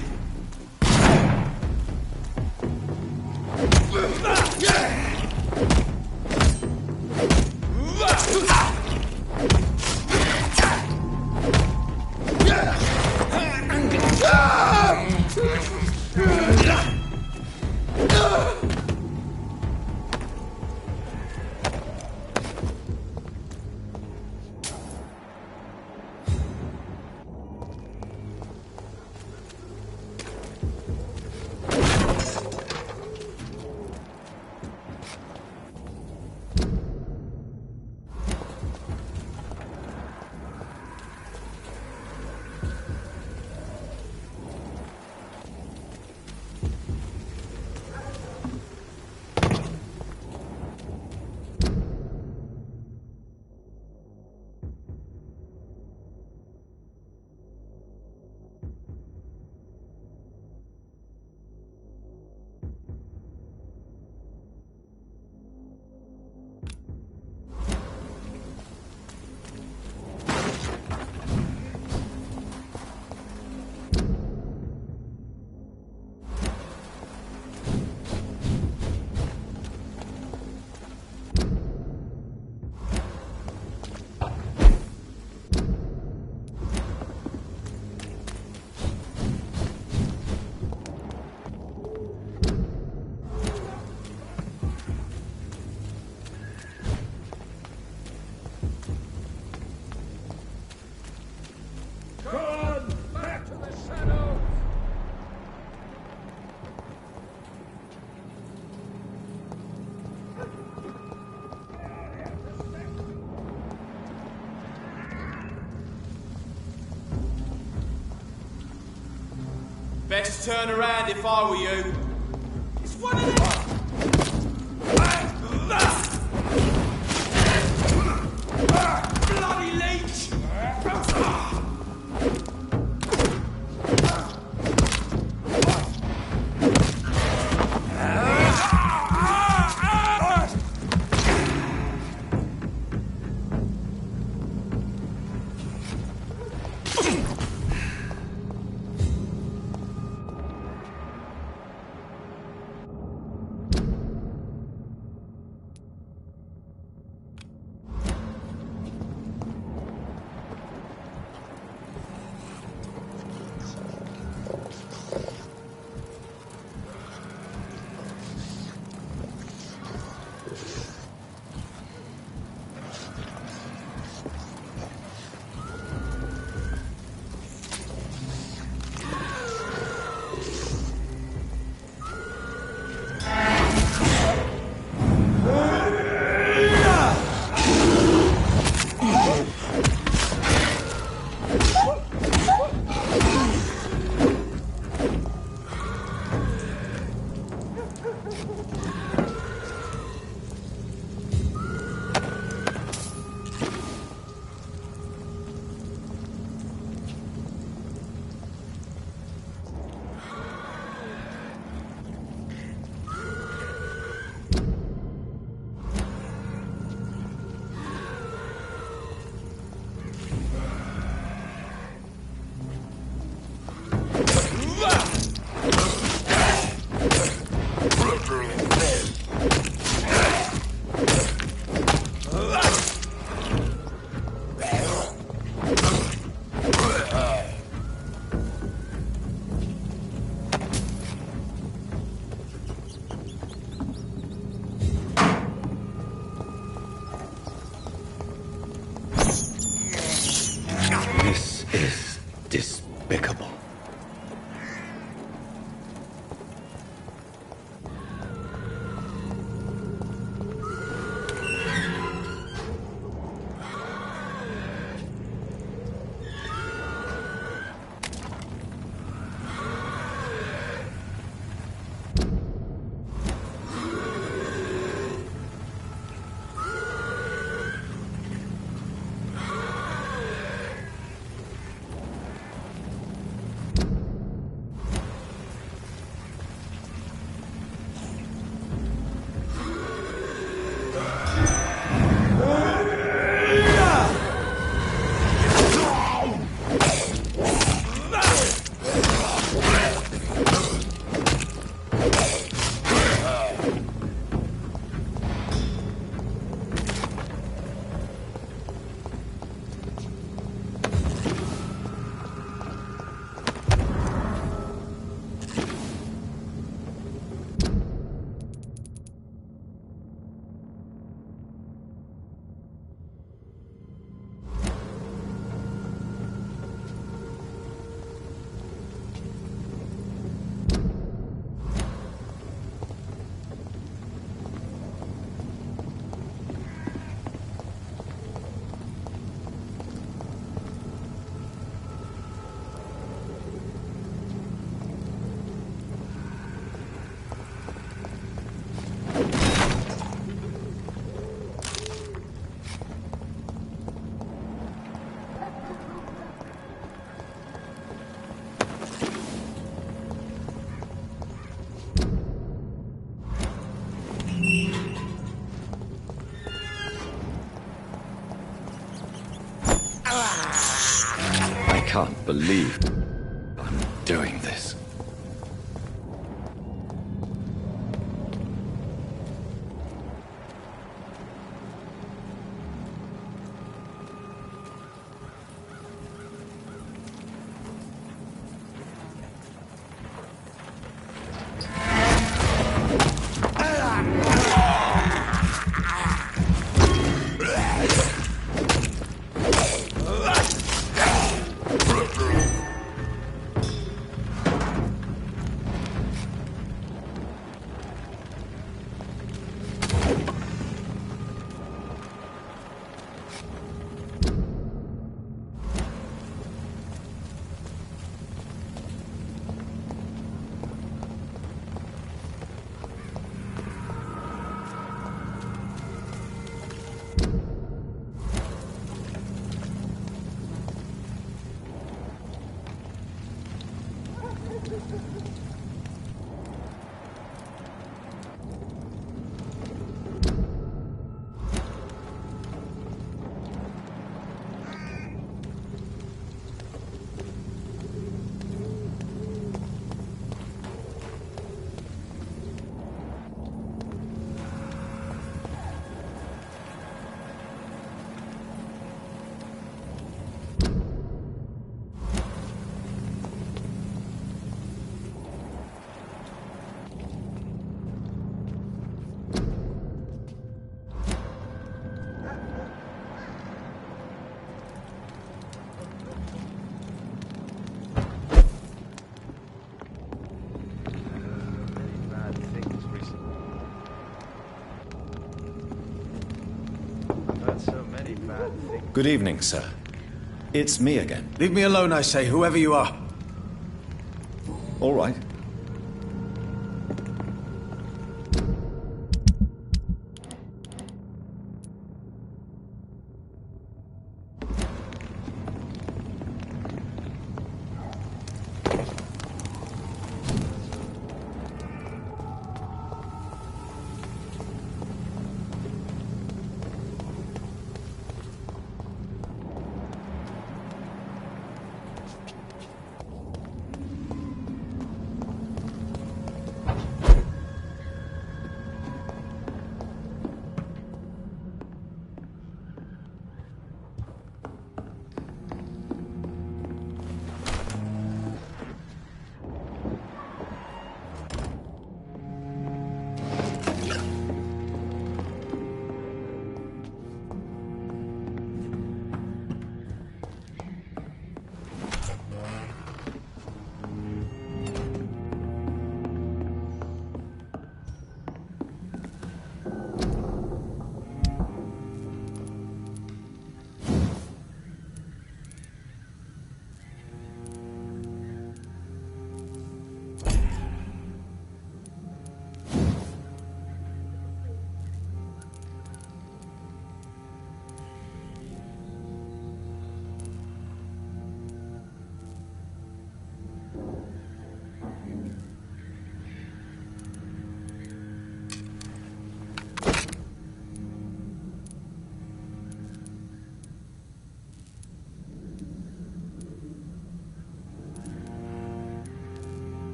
Speaker 10: Best turn around if I were you. It's one of them! Bloody leech!
Speaker 1: can't believe I'm doing this. Good evening, sir. It's me again.
Speaker 10: Leave me alone, I say, whoever you are.
Speaker 1: All right.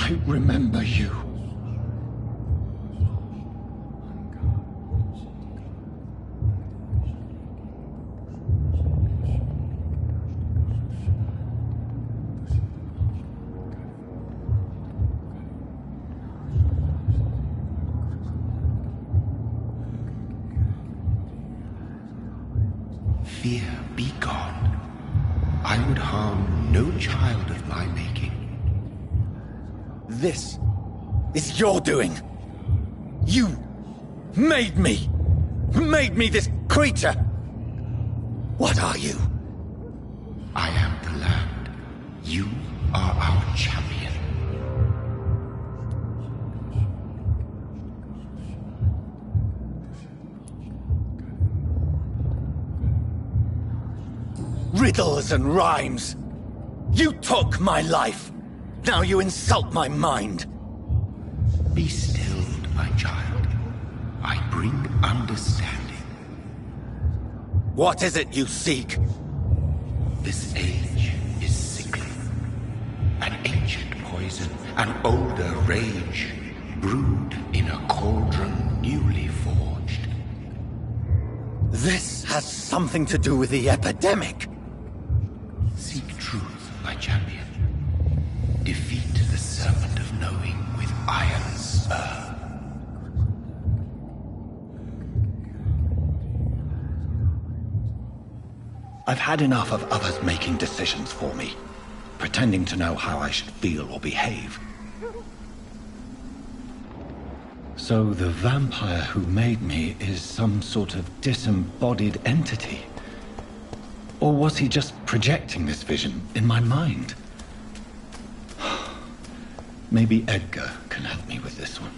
Speaker 3: I remember you. Fear, be gone. I would harm no child of my making.
Speaker 1: This is your doing. You made me. Made me this creature. What are you?
Speaker 3: I am the land. You are our champion.
Speaker 1: Riddles and rhymes. You took my life. Now you insult my mind.
Speaker 3: Be stilled, my child. I bring understanding.
Speaker 1: What is it you seek?
Speaker 3: This age is sickly. An ancient poison, an older rage, brewed in a cauldron newly forged.
Speaker 1: This has something to do with the epidemic.
Speaker 3: Seek truth, my champion. Defeat the serpent of knowing with iron spur.
Speaker 1: I've had enough of others making decisions for me, pretending to know how I should feel or behave. So the vampire who made me is some sort of disembodied entity? Or was he just projecting this vision in my mind? Maybe Edgar can help me with this one.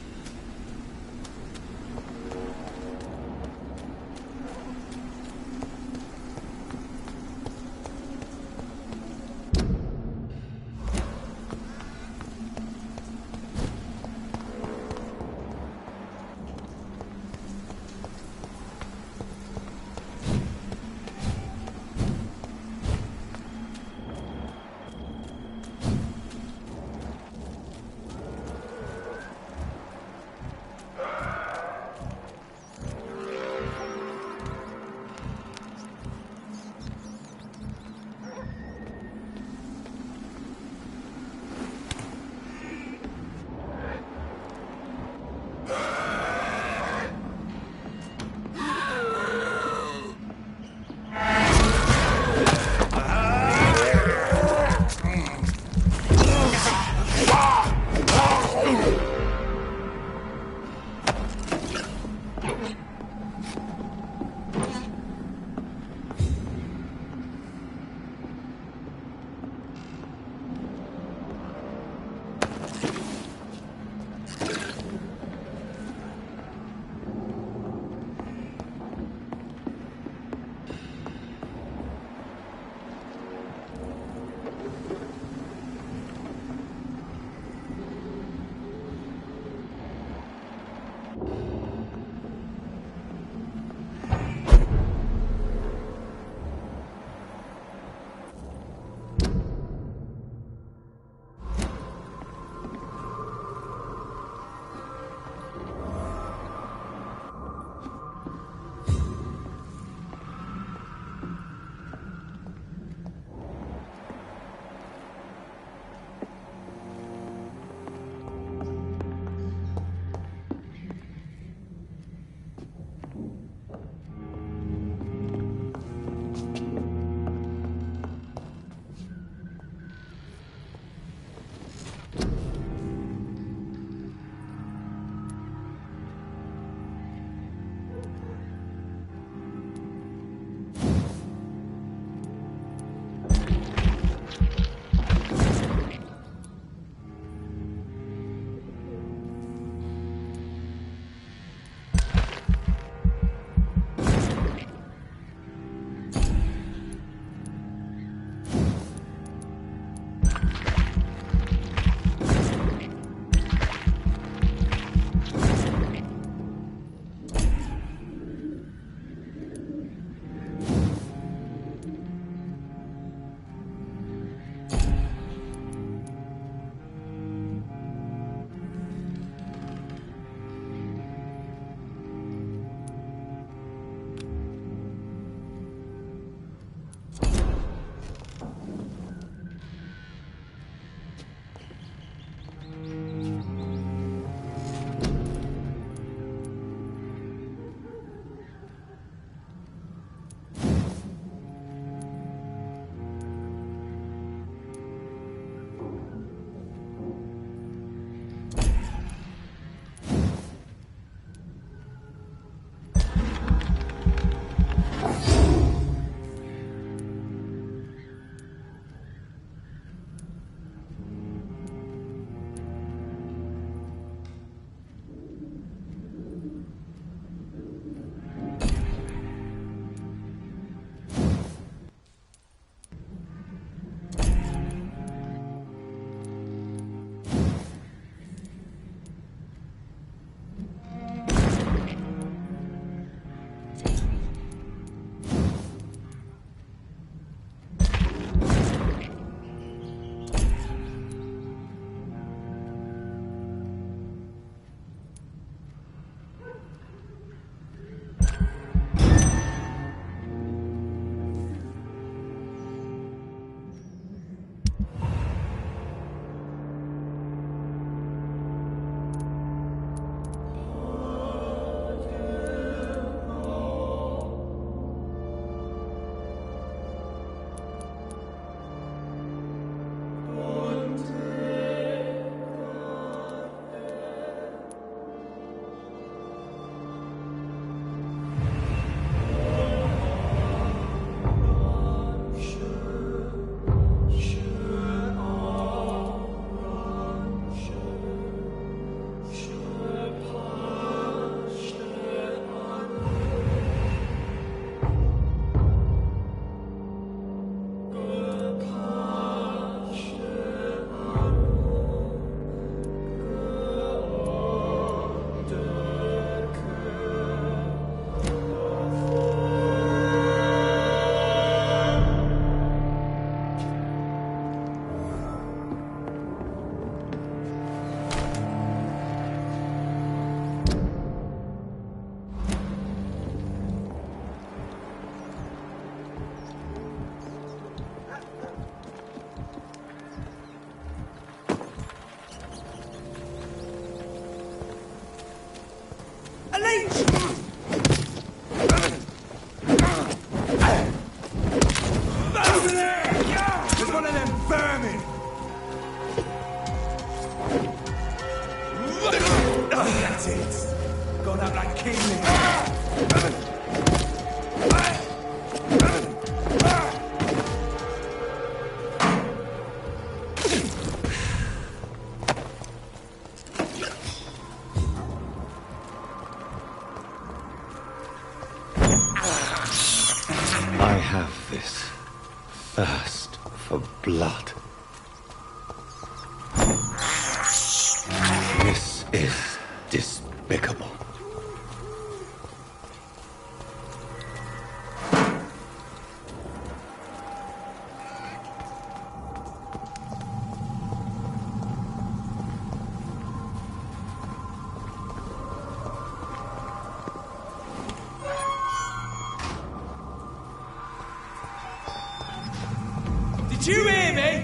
Speaker 10: A leech! Over there! There's one of them vermin! Oh, that's it. Gone out like King.
Speaker 1: I have this thirst for blood. This is despicable.
Speaker 10: Did you hear me?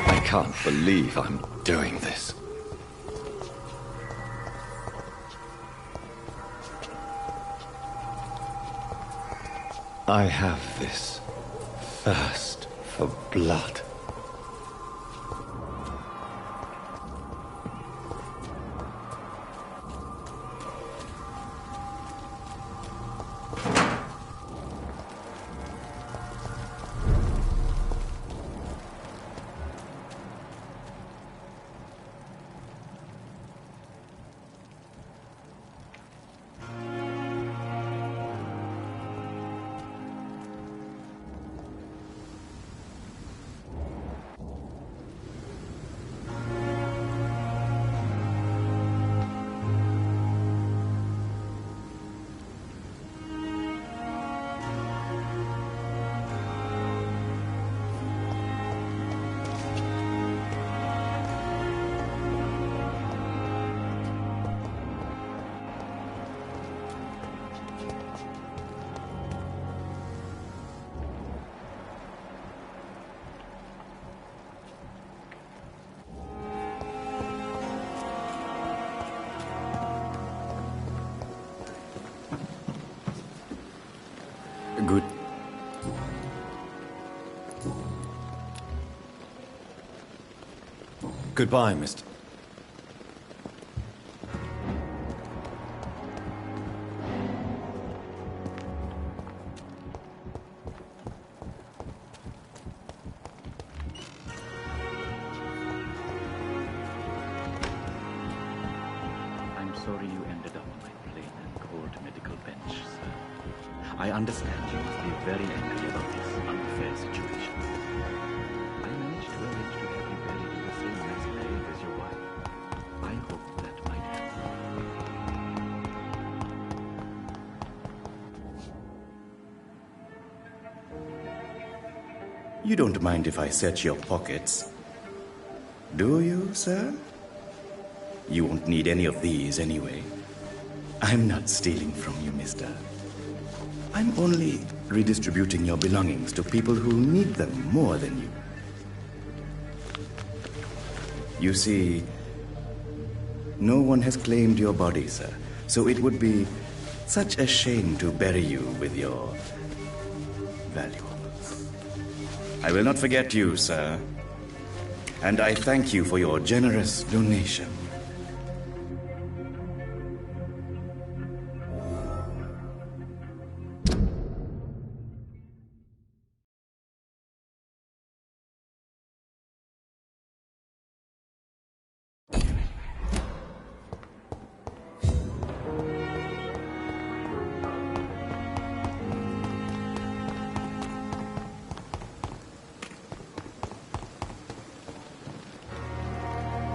Speaker 1: I can't believe I'm doing this. I have this thirst for blood.
Speaker 3: Good.
Speaker 1: Goodbye, Mr.
Speaker 15: I'm sorry you ended up on my plain and cold medical bench, sir. I understand you must be very angry about this unfair situation. I managed to arrange to have you buried in the same mass grave as your
Speaker 16: You don't mind if I search your pockets, do you, sir? You won't need any of these anyway. I'm not stealing from you, mister. I'm only redistributing your belongings to people who need them more than you. You see, no one has claimed your body, sir, so it would be such a shame to bury you with your valuables. I will not forget you, sir, and I thank you for your generous donation.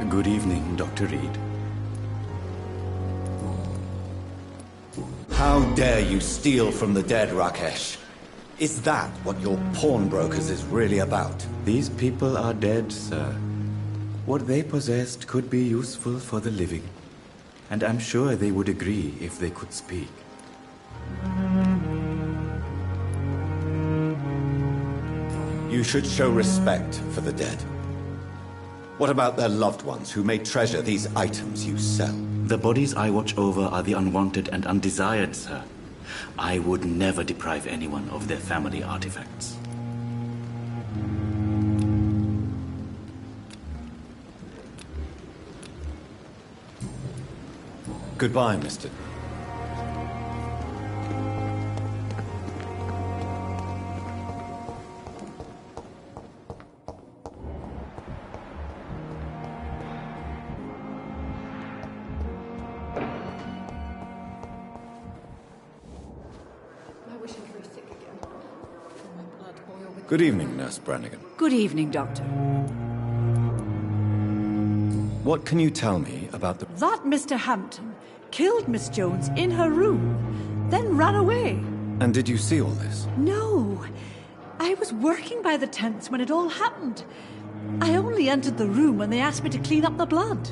Speaker 16: Good evening, Dr. Reed.
Speaker 4: How dare you steal from the dead, Rakesh? Is that what your pawnbrokers is really about?
Speaker 16: These people are dead, sir. What they possessed could be useful for the living, and I'm sure they would agree if they could speak.
Speaker 4: You should show respect for the dead. What about their loved ones who may treasure these items you sell?
Speaker 16: The bodies I watch over are the unwanted and undesired, sir. I would never deprive anyone of their family artifacts.
Speaker 1: Goodbye, Mr. Good evening, Nurse Brannigan.
Speaker 17: Good evening, Doctor.
Speaker 1: What can you tell me about the...
Speaker 17: That Mr. Hampton killed Miss Jones in her room, then ran away.
Speaker 1: And did you see all this?
Speaker 17: No. I was working by the tents when it all happened. I only entered the room when they asked me to clean up the blood.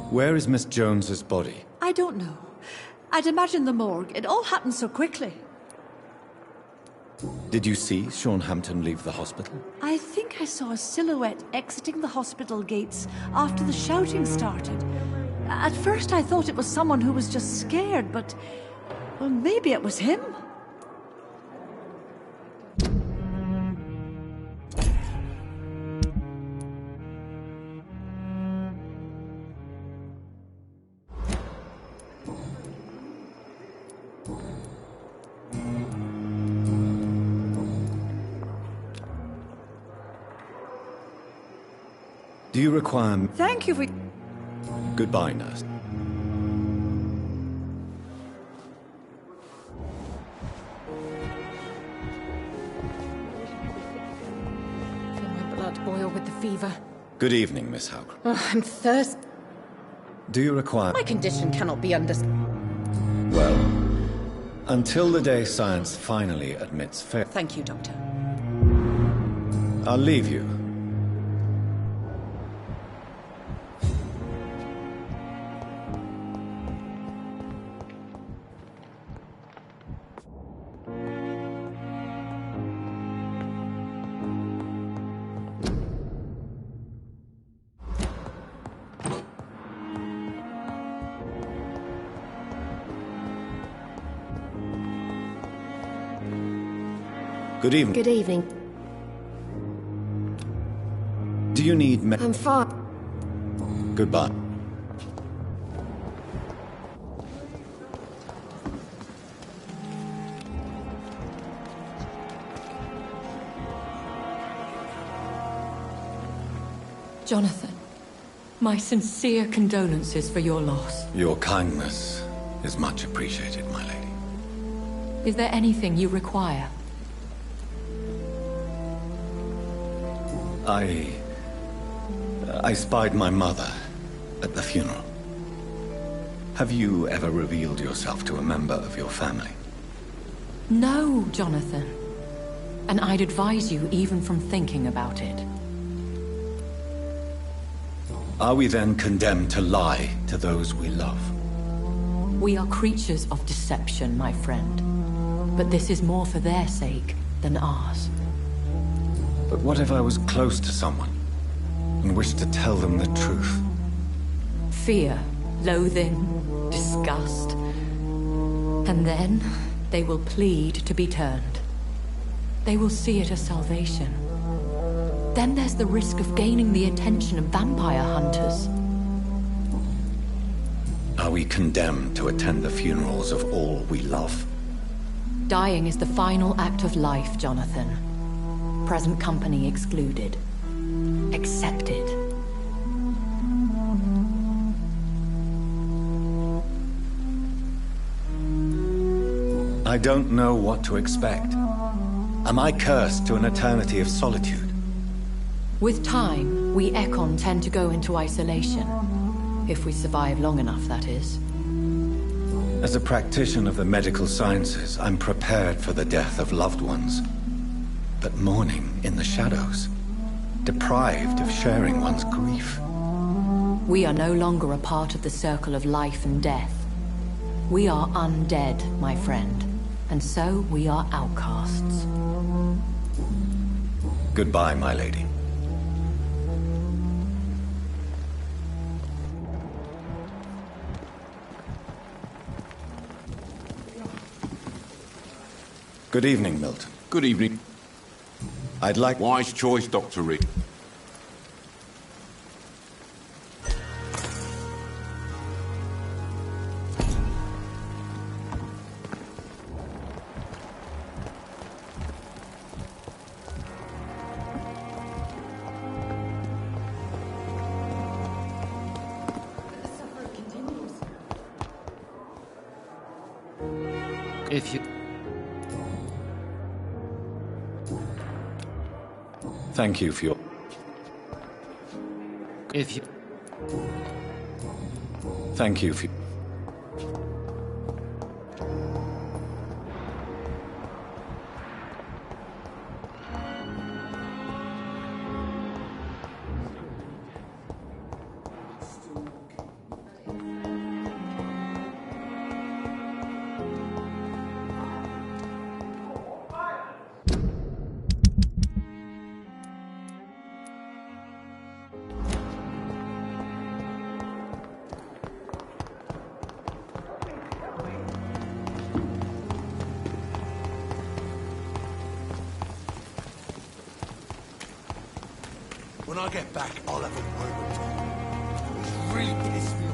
Speaker 1: Where is Miss Jones's body?
Speaker 17: I don't know. I'd imagine the morgue. It all happened so quickly.
Speaker 1: Did you see Sean Hampton leave the hospital?
Speaker 17: I think I saw a silhouette exiting the hospital gates after the shouting started. At first I thought it was someone who was just scared, but... well, maybe it was him.
Speaker 1: Do you require...
Speaker 17: Thank you for...
Speaker 1: Goodbye, nurse.
Speaker 12: Feel my blood boil with the fever.
Speaker 1: Good evening, Miss Howcroft.
Speaker 12: Oh, I'm thirsty.
Speaker 1: Do you require...
Speaker 12: My condition cannot be understood.
Speaker 1: Well, until the day science finally admits fair...
Speaker 12: Thank you, Doctor.
Speaker 1: I'll leave you. Good evening.
Speaker 18: Good evening.
Speaker 1: Do you need
Speaker 18: I'm fine.
Speaker 1: Goodbye.
Speaker 19: Jonathan, my sincere condolences for your loss.
Speaker 1: Your kindness is much appreciated, my lady.
Speaker 19: Is there anything you require?
Speaker 1: I spied my mother at the funeral. Have you ever revealed yourself to a member of your family?
Speaker 19: No, Jonathan. And I'd advise you even from thinking about it.
Speaker 1: Are we then condemned to lie to those we love?
Speaker 19: We are creatures of deception, my friend. But this is more for their sake than ours.
Speaker 1: But what if I was close to someone and wished to tell them the truth?
Speaker 19: Fear, loathing, disgust. And then they will plead to be turned. They will see it as salvation. Then there's the risk of gaining the attention of vampire hunters.
Speaker 1: Are we condemned to attend the funerals of all we love?
Speaker 19: Dying is the final act of life, Jonathan. Present company excluded. Accepted.
Speaker 1: I don't know what to expect. Am I cursed to an eternity of solitude?
Speaker 19: With time, we Ekon tend to go into isolation. If we survive long enough, that is.
Speaker 1: As a practitioner of the medical sciences, I'm prepared for the death of loved ones. But mourning in the shadows, deprived of sharing one's grief.
Speaker 19: We are no longer a part of the circle of life and death. We are undead, my friend. And so we are outcasts.
Speaker 1: Goodbye, my lady. Good evening, Milton.
Speaker 6: Good evening.
Speaker 1: I'd like...
Speaker 6: Wise choice, Dr. Rick.
Speaker 2: If you...
Speaker 1: Thank you for your...
Speaker 2: If you...
Speaker 1: Thank you for...
Speaker 10: When I get back, I'll have a word with him. He's really pissed me off.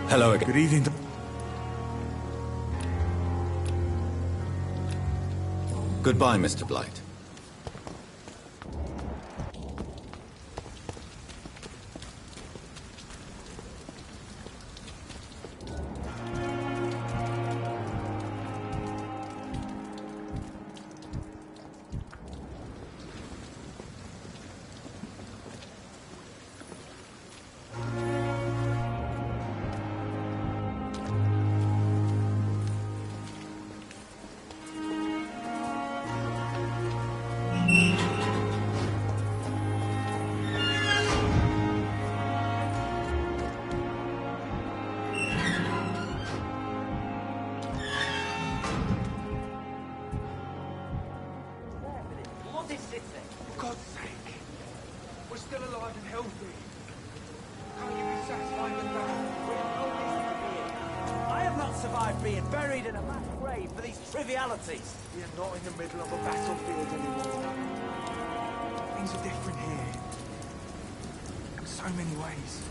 Speaker 1: Hello again.
Speaker 10: Good evening.
Speaker 4: Goodbye, Mr. Blight.
Speaker 10: We are not in the middle of a battlefield anymore. Things are different here. In so many ways.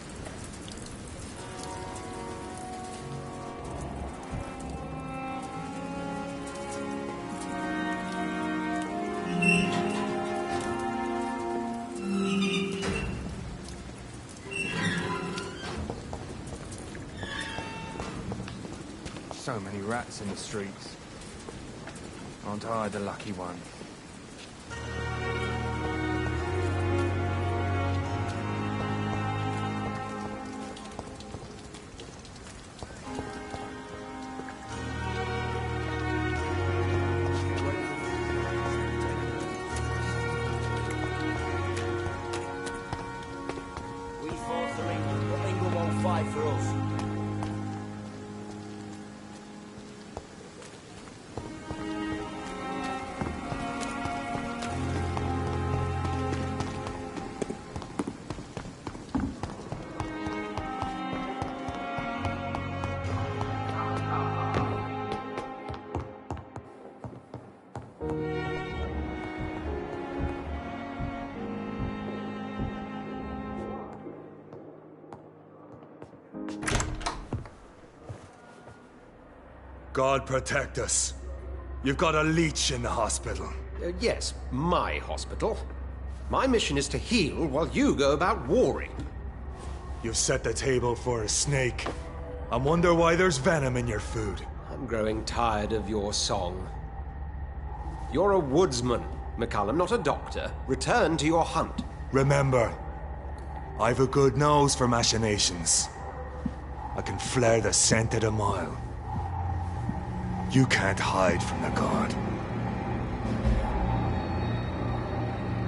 Speaker 10: So many rats in the streets. Aren't I the lucky one?
Speaker 18: We 4-3, but England won't fight for us.
Speaker 10: God protect us. You've got a leech in the hospital.
Speaker 6: Yes, my hospital. My mission is to heal while you go about warring.
Speaker 10: You've set the table for a snake. I wonder why there's venom in your food.
Speaker 6: I'm growing tired of your song. You're a woodsman, McCallum, not a doctor. Return to your hunt.
Speaker 10: Remember, I've a good nose for machinations. I can flare the scent at a mile. You can't hide from the god.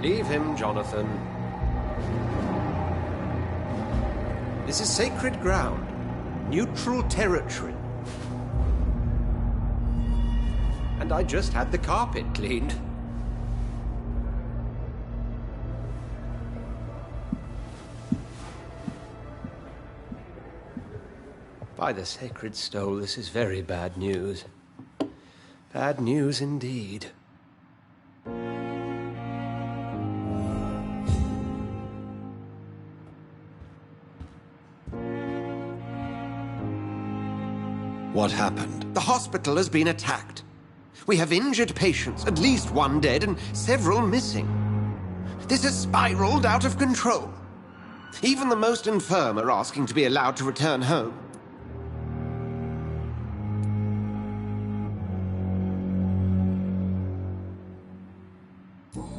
Speaker 6: Leave him, Jonathan. This is sacred ground. Neutral territory. And I just had the carpet cleaned. By the sacred stole, this is very bad news. Bad news indeed.
Speaker 4: What happened?
Speaker 6: The hospital has been attacked. We have injured patients, at least one dead and several missing. This has spiraled out of control. Even the most infirm are asking to be allowed to return home.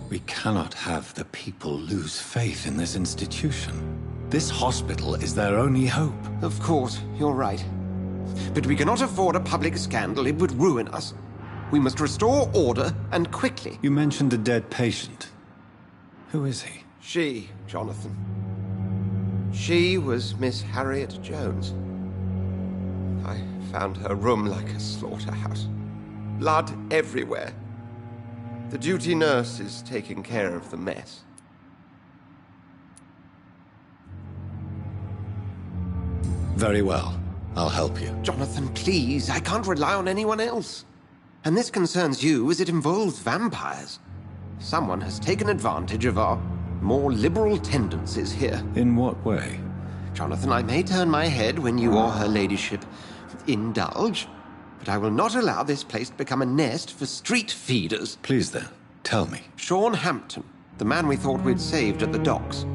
Speaker 4: We cannot have the people lose faith in this institution. This hospital is their only hope.
Speaker 6: Of course, you're right. But we cannot afford a public scandal. It would ruin us. We must restore order, and quickly.
Speaker 4: You mentioned a dead patient. Who is he?
Speaker 6: She, Jonathan. She was Miss Harriet Jones. I found her room like a slaughterhouse. Blood everywhere. The duty nurse is taking care of the mess.
Speaker 4: Very well. I'll help you.
Speaker 6: Jonathan, please. I can't rely on anyone else. And this concerns you as it involves vampires. Someone has taken advantage of our more liberal tendencies here.
Speaker 4: In what way?
Speaker 6: Jonathan, I may turn my head when you or her ladyship indulge,
Speaker 20: But I will not allow this place to become a nest for street feeders.
Speaker 1: Please then, tell me.
Speaker 20: Sean Hampton, the man we thought we'd saved at the docks.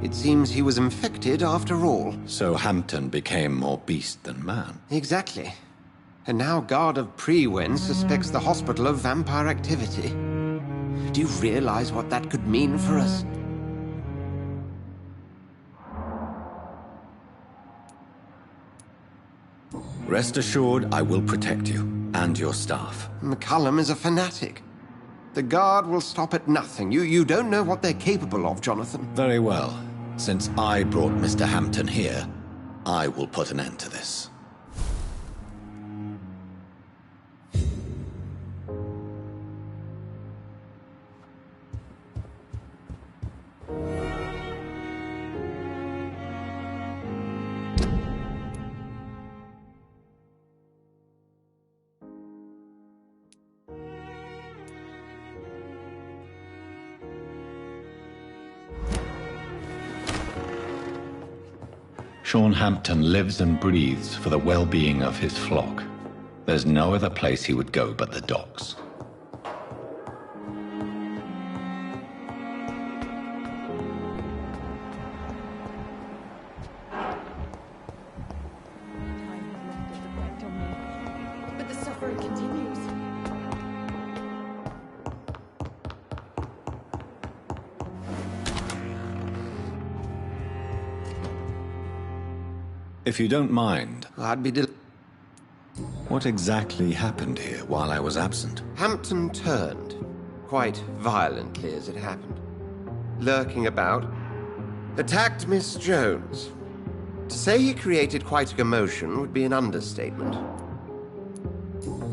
Speaker 20: It seems he was infected after all.
Speaker 1: So Hampton became more beast than man.
Speaker 20: Exactly. And now Guard of Prewen suspects the hospital of vampire activity. Do you realize what that could mean for us?
Speaker 1: Rest assured, I will protect you and your staff.
Speaker 20: McCullum is a fanatic. The Guard will stop at nothing. You don't know what they're capable of, Jonathan.
Speaker 1: Very well. Since I brought Mr. Hampton here, I will put an end to this. Sean Hampton lives and breathes for the well-being of his flock. There's no other place he would go but the docks.
Speaker 12: But the suffering continues.
Speaker 1: If you don't mind,
Speaker 20: I'd be
Speaker 1: what exactly happened here while I was absent?
Speaker 20: Hampton turned, quite violently as it happened. Lurking about, attacked Miss Jones. To say he created quite a commotion would be an understatement.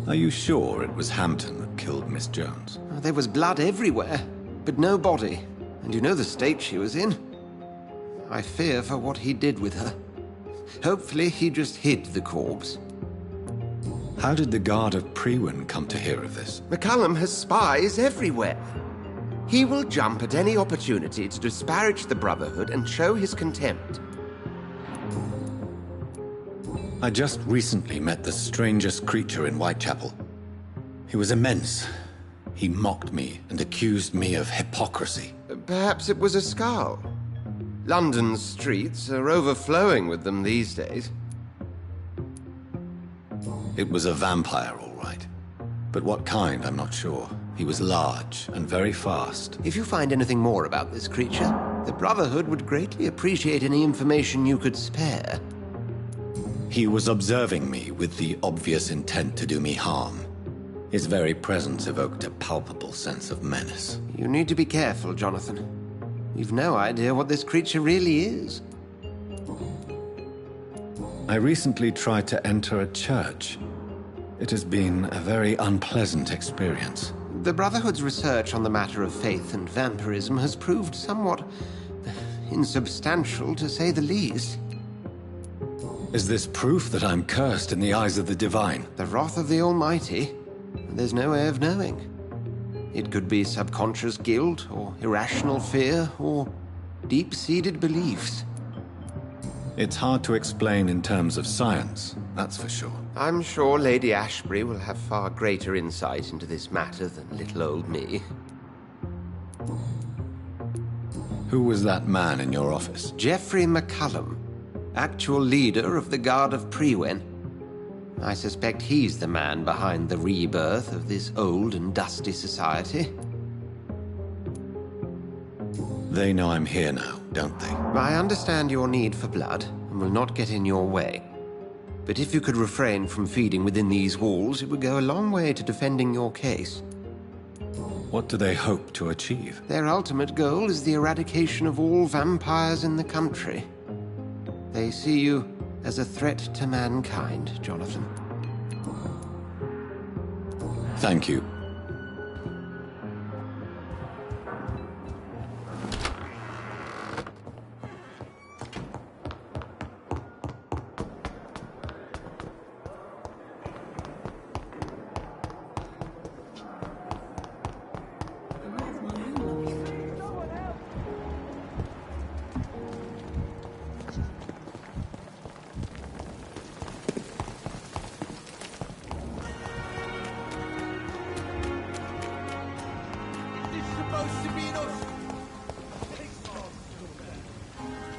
Speaker 1: Are you sure it was Hampton that killed Miss Jones?
Speaker 20: There was blood everywhere, but no body. And you know the state she was in. I fear for what he did with her. Hopefully he just hid the corpse.
Speaker 1: How did the Guard of Prewen come to hear of this?
Speaker 20: McCullum has spies everywhere. He will jump at any opportunity to disparage the Brotherhood and show his contempt.
Speaker 1: I just recently met the strangest creature in Whitechapel. He was immense. He mocked me and accused me of hypocrisy.
Speaker 20: Perhaps it was a skull. London's streets are overflowing with them these days.
Speaker 1: It was a vampire, all right. But what kind, I'm not sure. He was large and very fast.
Speaker 20: If you find anything more about this creature, the Brotherhood would greatly appreciate any information you could spare.
Speaker 1: He was observing me with the obvious intent to do me harm. His very presence evoked a palpable sense of menace.
Speaker 20: You need to be careful, Jonathan. You've no idea what this creature really is.
Speaker 1: I recently tried to enter a church. It has been a very unpleasant experience.
Speaker 20: The Brotherhood's research on the matter of faith and vampirism has proved somewhat insubstantial, to say the least.
Speaker 1: Is this proof that I'm cursed in the eyes of the divine?
Speaker 20: The wrath of the Almighty? There's no way of knowing. It could be subconscious guilt, or irrational fear, or deep-seated beliefs.
Speaker 1: It's hard to explain in terms of science, that's for sure.
Speaker 20: I'm sure Lady Ashbury will have far greater insight into this matter than little old me.
Speaker 1: Who was that man in your office?
Speaker 20: Geoffrey McCullum, actual leader of the Guard of Prewen. I suspect he's the man behind the rebirth of this old and dusty society.
Speaker 1: They know I'm here now, don't they?
Speaker 20: I understand your need for blood, and will not get in your way. But if you could refrain from feeding within these walls, it would go a long way to defending your case.
Speaker 1: What do they hope to achieve?
Speaker 20: Their ultimate goal is the eradication of all vampires in the country. They see you as a threat to mankind, Jonathan.
Speaker 1: Thank you.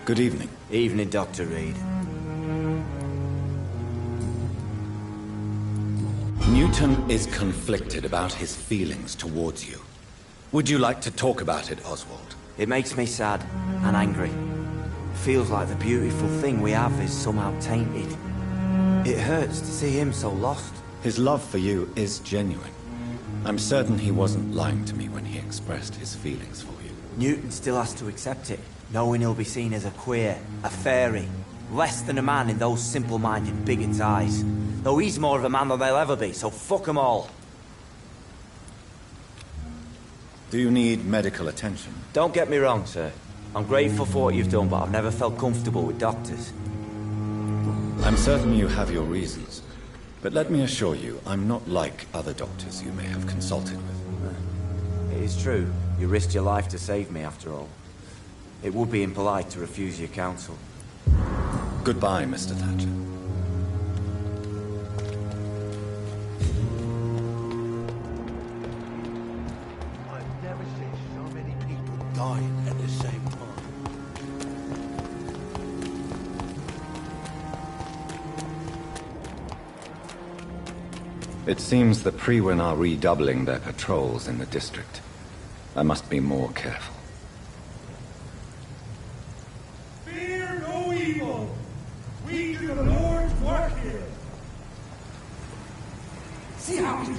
Speaker 1: Good evening.
Speaker 18: Evening, Dr. Reed.
Speaker 4: Newton is conflicted about his feelings towards you. Would you like to talk about it, Oswald?
Speaker 18: It makes me sad and angry. It feels like the beautiful thing we have is somehow tainted. It hurts to see him so lost.
Speaker 1: His love for you is genuine. I'm certain he wasn't lying to me when he expressed his feelings for you.
Speaker 18: Newton still has to accept it, knowing he'll be seen as a queer, a fairy, less than a man in those simple-minded bigots' eyes. Though he's more of a man than they'll ever be, so fuck them all.
Speaker 1: Do you need medical attention?
Speaker 18: Don't get me wrong, sir. I'm grateful for what you've done, but I've never felt comfortable with doctors.
Speaker 1: I'm certain you have your reasons. But let me assure you, I'm not like other doctors you may have consulted with.
Speaker 18: It is true. You risked your life to save me, after all. It would be impolite to refuse your counsel.
Speaker 1: Goodbye, Mr. Thatcher.
Speaker 9: I've never seen so many people dying at the same time.
Speaker 1: It seems the Priwen are redoubling their patrols in the district. I must be more careful.
Speaker 21: Fear no evil! We do the Lord's work here! See how he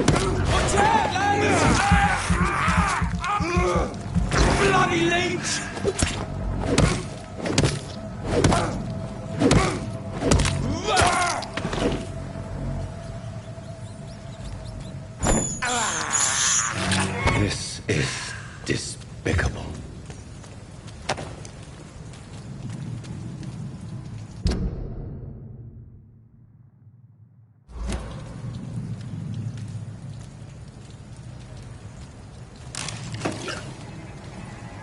Speaker 14: Watch out, lads! Bloody leech!
Speaker 4: This is despicable.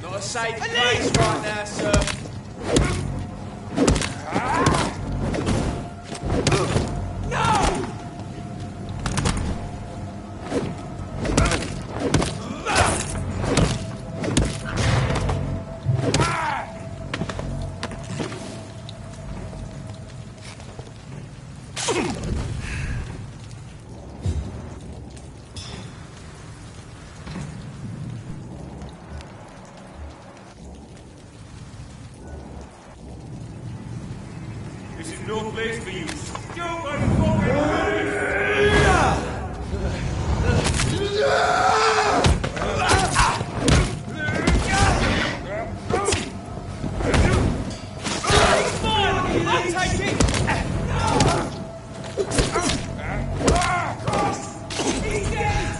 Speaker 14: Not a safe place right now, sir.
Speaker 21: This is no place for you. Stupid fucking
Speaker 14: I'll take it! He's dead!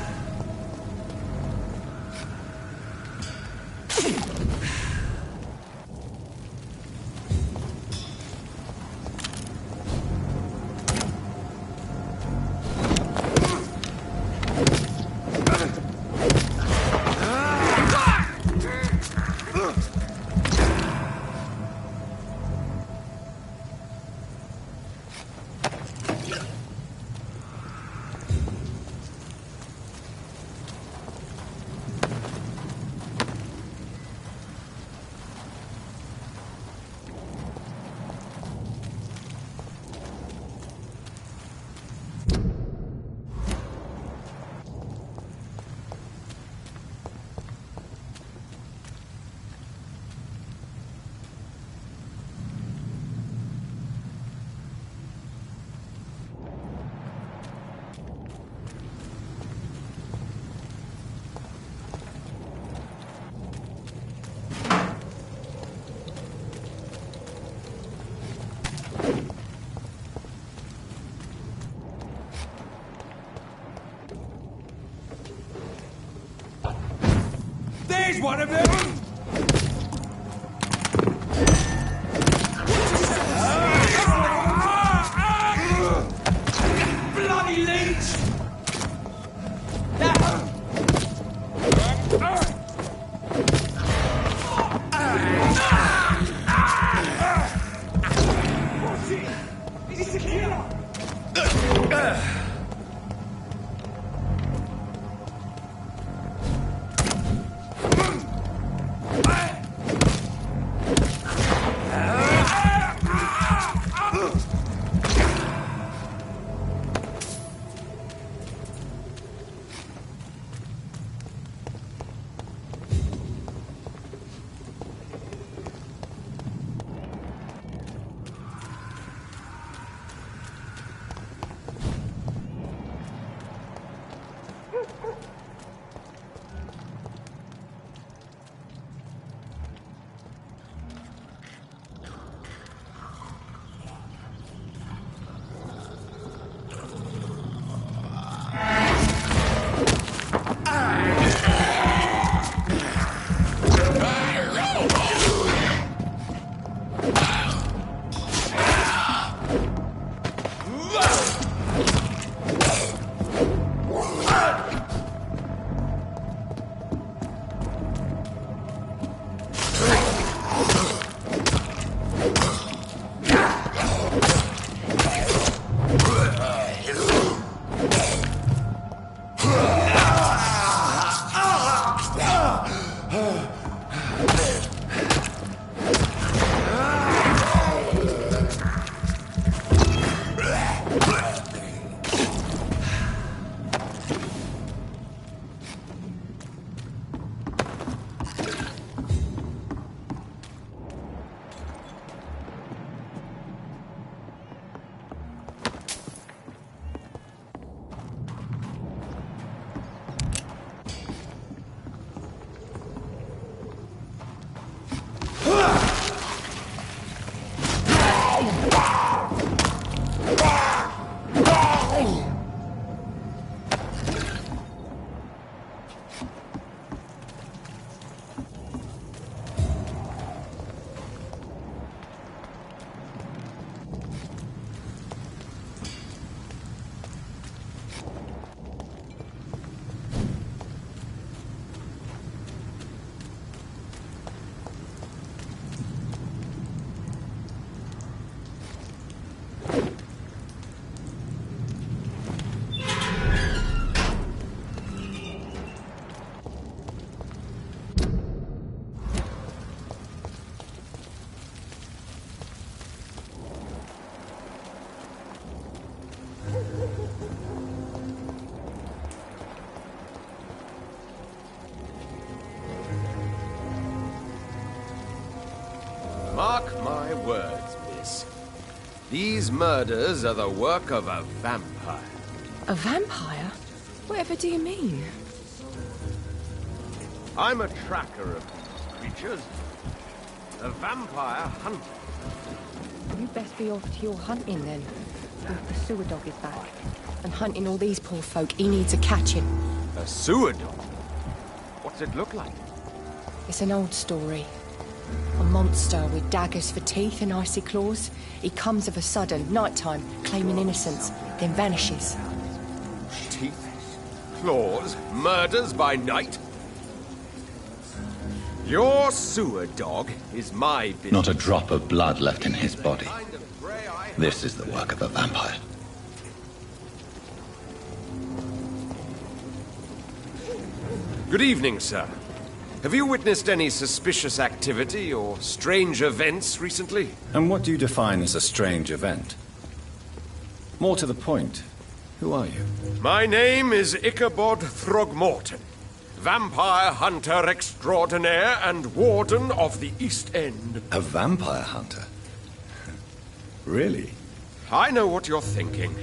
Speaker 14: There's one of them! Bloody leech! He's a killer!
Speaker 6: Mark my words, miss. These murders are the work of a vampire.
Speaker 5: A vampire? Whatever do you mean?
Speaker 6: I'm a tracker of these creatures. A vampire hunter.
Speaker 5: You best be off to your hunting then. The sewer dog is back. And hunting all these poor folk, he needs a catching.
Speaker 6: A sewer dog? What's it look like?
Speaker 5: It's an old story. A monster with daggers for teeth and icy claws. He comes of a sudden, nighttime, claiming innocence, then vanishes.
Speaker 6: Teeth, claws, murders by night? Your sewer dog is my business.
Speaker 4: Not a drop of blood left in his body. This is the work of a vampire.
Speaker 6: Good evening, sir. Have you witnessed any suspicious activity or strange events recently?
Speaker 1: And what do you define as a strange event? More to the point, who are you?
Speaker 6: My name is Ichabod Throgmorton, vampire hunter extraordinaire and warden of the East End.
Speaker 1: A vampire hunter? Really?
Speaker 6: I know what you're thinking.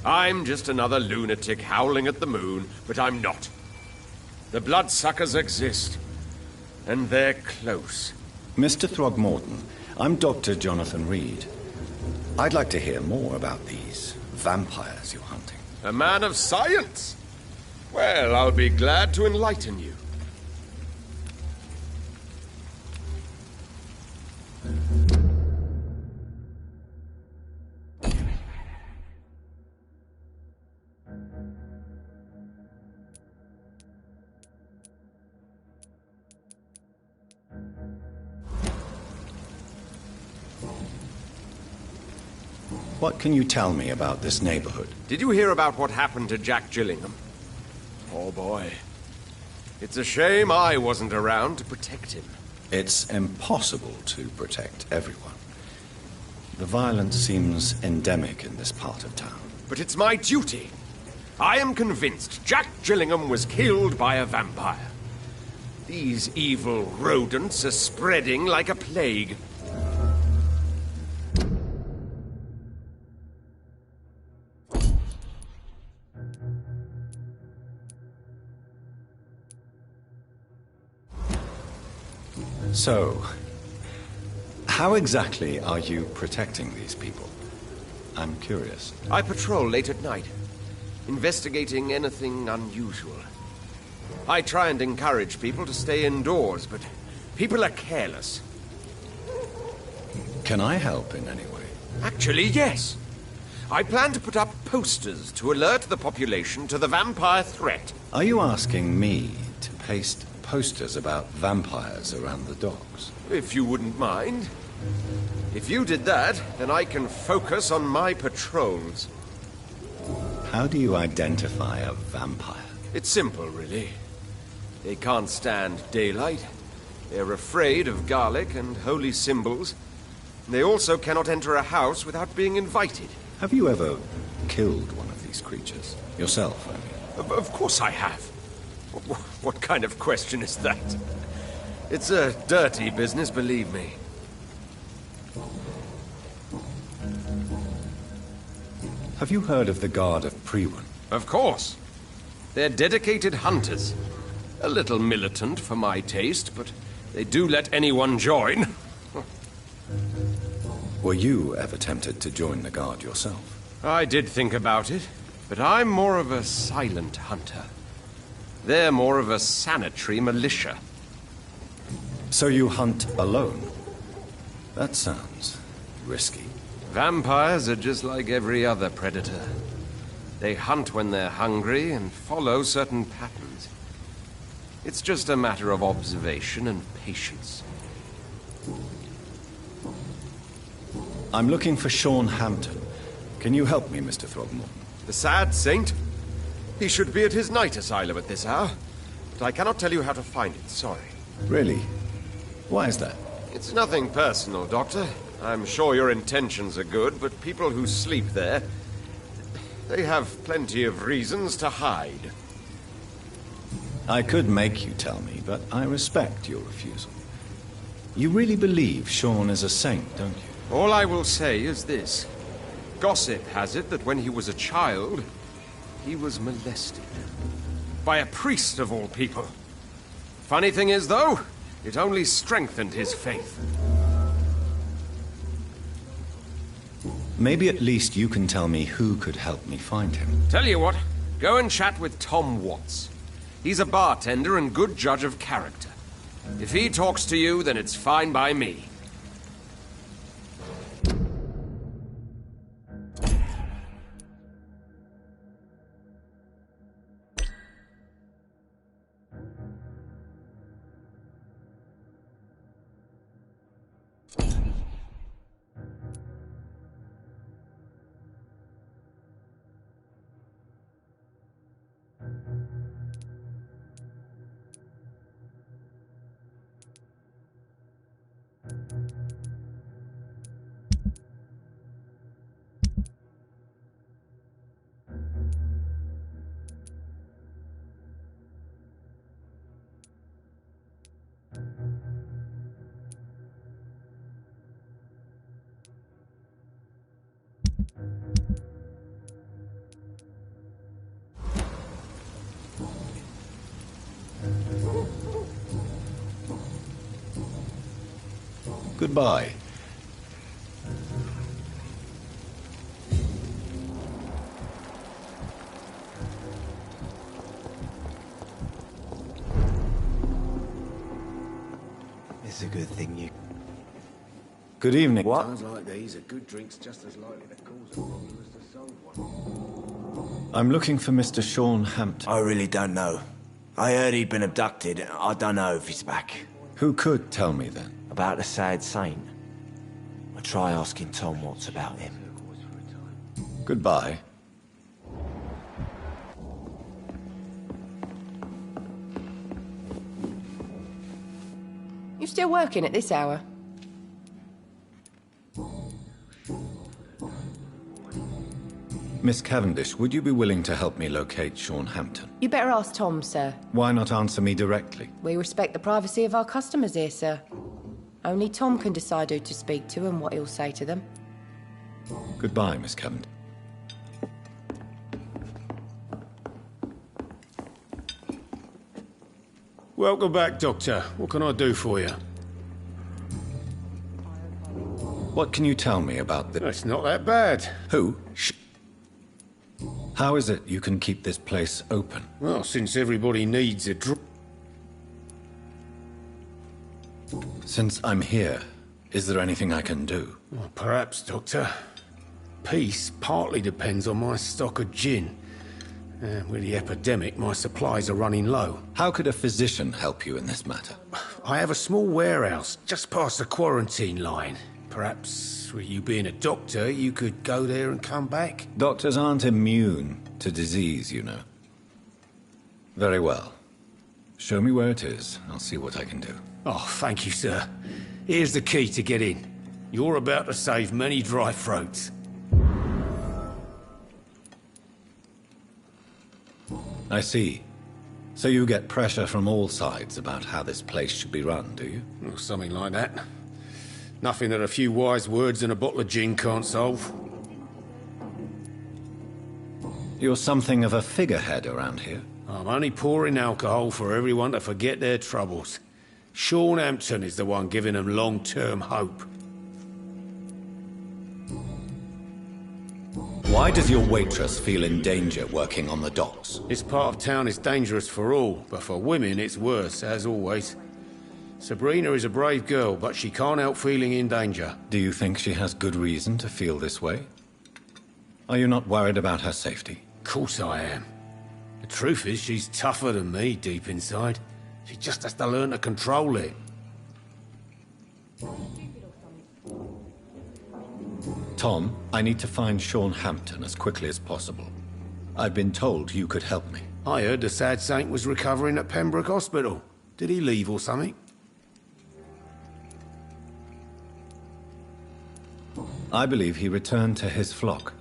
Speaker 6: I'm just another lunatic howling at the moon, but I'm not. The bloodsuckers exist, and they're close.
Speaker 1: Mr. Throgmorton, I'm Dr. Jonathan Reed. I'd like to hear more about these vampires you're hunting.
Speaker 6: A man of science? Well, I'll be glad to enlighten you.
Speaker 1: What can you tell me about this neighborhood?
Speaker 6: Did you hear about what happened to Jack Gillingham? Oh boy. It's a shame I wasn't around to protect him.
Speaker 1: It's impossible to protect everyone. The violence seems endemic in this part of town.
Speaker 6: But it's my duty. I am convinced Jack Gillingham was killed by a vampire. These evil rodents are spreading like a plague.
Speaker 1: So, how exactly are you protecting these people? I'm curious.
Speaker 6: I patrol late at night, investigating anything unusual. I try and encourage people to stay indoors, but people are careless.
Speaker 1: Can I help in any way?
Speaker 6: Actually, yes. I plan to put up posters to alert the population to the vampire threat.
Speaker 1: Are you asking me to paste posters about vampires around the docks?
Speaker 6: If you wouldn't mind. If you did that, then I can focus on my patrols.
Speaker 1: How do you identify a vampire?
Speaker 6: It's simple, really. They can't stand daylight. They're afraid of garlic and holy symbols. They also cannot enter a house without being invited.
Speaker 1: Have you ever killed one of these creatures? Yourself, I mean.
Speaker 6: Of course I have. What kind of question is that? It's a dirty business, believe me.
Speaker 1: Have you heard of the Guard of Priwen?
Speaker 6: Of course. They're dedicated hunters. A little militant for my taste, but they do let anyone join.
Speaker 1: Were you ever tempted to join the Guard yourself?
Speaker 6: I did think about it, but I'm more of a silent hunter. They're more of a sanitary militia.
Speaker 1: So you hunt alone? That sounds risky.
Speaker 6: Vampires are just like every other predator. They hunt when they're hungry and follow certain patterns. It's just a matter of observation and patience.
Speaker 1: I'm looking for Sean Hampton. Can you help me, Mr. Throgmorton?
Speaker 6: The sad saint? He should be at his night asylum at this hour. But I cannot tell you how to find it, sorry.
Speaker 1: Really? Why is that?
Speaker 6: It's nothing personal, Doctor. I'm sure your intentions are good, but people who sleep there, they have plenty of reasons to hide.
Speaker 1: I could make you tell me, but I respect your refusal. You really believe Sean is a saint, don't you?
Speaker 6: All I will say is this. Gossip has it that when he was a child, he was molested. By a priest of all people. Funny thing is, though, it only strengthened his faith.
Speaker 1: Maybe at least you can tell me who could help me find him.
Speaker 6: Tell you what, go and chat with Tom Watts. He's a bartender and good judge of character. If he talks to you, then it's fine by me.
Speaker 1: Goodbye.
Speaker 18: It's a good thing you...
Speaker 1: Good evening.
Speaker 18: What?
Speaker 7: Times like these, a good drink's just as likely to cause a problem as to solve one.
Speaker 1: I'm looking for Mr. Sean Hampton.
Speaker 18: I really don't know. I heard he'd been abducted. I don't know if he's back.
Speaker 1: Who could tell me then?
Speaker 18: About the sad saint. I'll try asking Tom Watts about him.
Speaker 1: Goodbye.
Speaker 5: You still working at this hour?
Speaker 1: Miss Cavendish, would you be willing to help me locate Sean Hampton?
Speaker 5: You better ask Tom, sir.
Speaker 1: Why not answer me directly?
Speaker 5: We respect the privacy of our customers here, sir. Only Tom can decide who to speak to and what he'll say to them.
Speaker 1: Goodbye, Miss Cavendish.
Speaker 9: Welcome back, Doctor. What can I do for you?
Speaker 1: What can you tell me about this?
Speaker 9: It's not that bad.
Speaker 1: Who? How is it you can keep this place open?
Speaker 9: Well, since everybody needs a drink.
Speaker 1: Since I'm here, is there anything I can do?
Speaker 9: Well, perhaps, Doctor. Peace partly depends on my stock of gin. With the epidemic, my supplies are running low.
Speaker 1: How could a physician help you in this matter?
Speaker 9: I have a small warehouse just past the quarantine line. Perhaps, with you being a doctor, you could go there and come back?
Speaker 1: Doctors aren't immune to disease, you know. Very well. Show me where it is. I'll see what I can do.
Speaker 9: Oh, thank you, sir. Here's the key to get in. You're about to save many dry throats.
Speaker 1: I see. So you get pressure from all sides about how this place should be run, do you?
Speaker 9: Well, something like that. Nothing that a few wise words and a bottle of gin can't solve.
Speaker 1: You're something of a figurehead around here.
Speaker 9: I'm only pouring alcohol for everyone to forget their troubles. Sean Hampton is the one giving them long-term hope.
Speaker 1: Why does your waitress feel in danger working on the docks?
Speaker 9: This part of town is dangerous for all, but for women it's worse, as always. Sabrina is a brave girl, but she can't help feeling in danger.
Speaker 1: Do you think she has good reason to feel this way? Are you not worried about her safety?
Speaker 9: Of course I am. The truth is, she's tougher than me deep inside. She just has to learn to control it.
Speaker 1: Tom, I need to find Sean Hampton as quickly as possible. I've been told you could help me.
Speaker 9: I heard the sad saint was recovering at Pembroke Hospital. Did he leave or something?
Speaker 1: I believe he returned to his flock.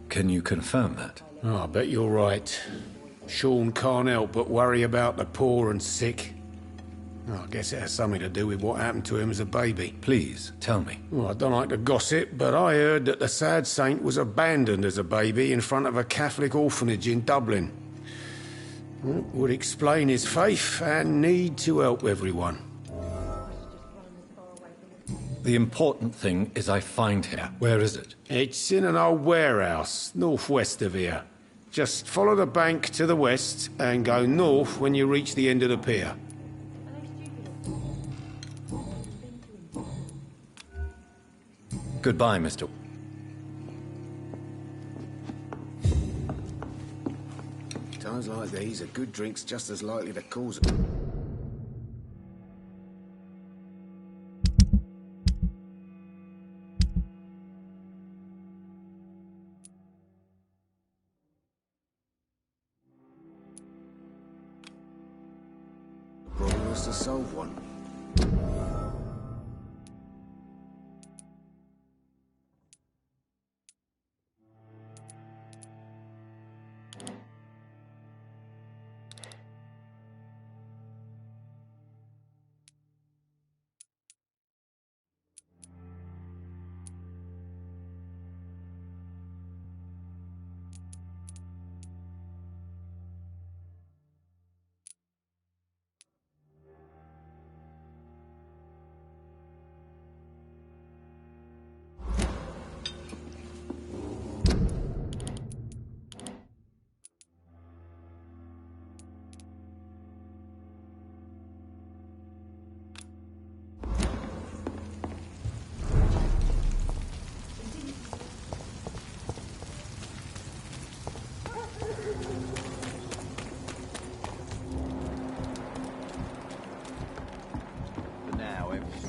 Speaker 1: Can you confirm that?
Speaker 9: Oh, I bet you're right. Sean can't help but worry about the poor and sick.
Speaker 7: I guess it has something to do with what happened to him as a baby.
Speaker 1: Please, tell me.
Speaker 7: Well, I don't like to gossip, but I heard that the sad saint was abandoned as a baby in front of a Catholic orphanage in Dublin. Well, would explain his faith and need to help everyone.
Speaker 1: The important thing is I find him. Where is it?
Speaker 7: It's in an old warehouse, northwest of here. Just follow the bank to the west and go north when you reach the end of the pier.
Speaker 1: Goodbye, Mr.
Speaker 7: Times like these, a good drink's just as likely to cause... Problem was to solve one.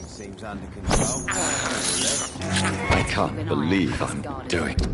Speaker 1: Seems under control.
Speaker 11: I can't believe I'm doing.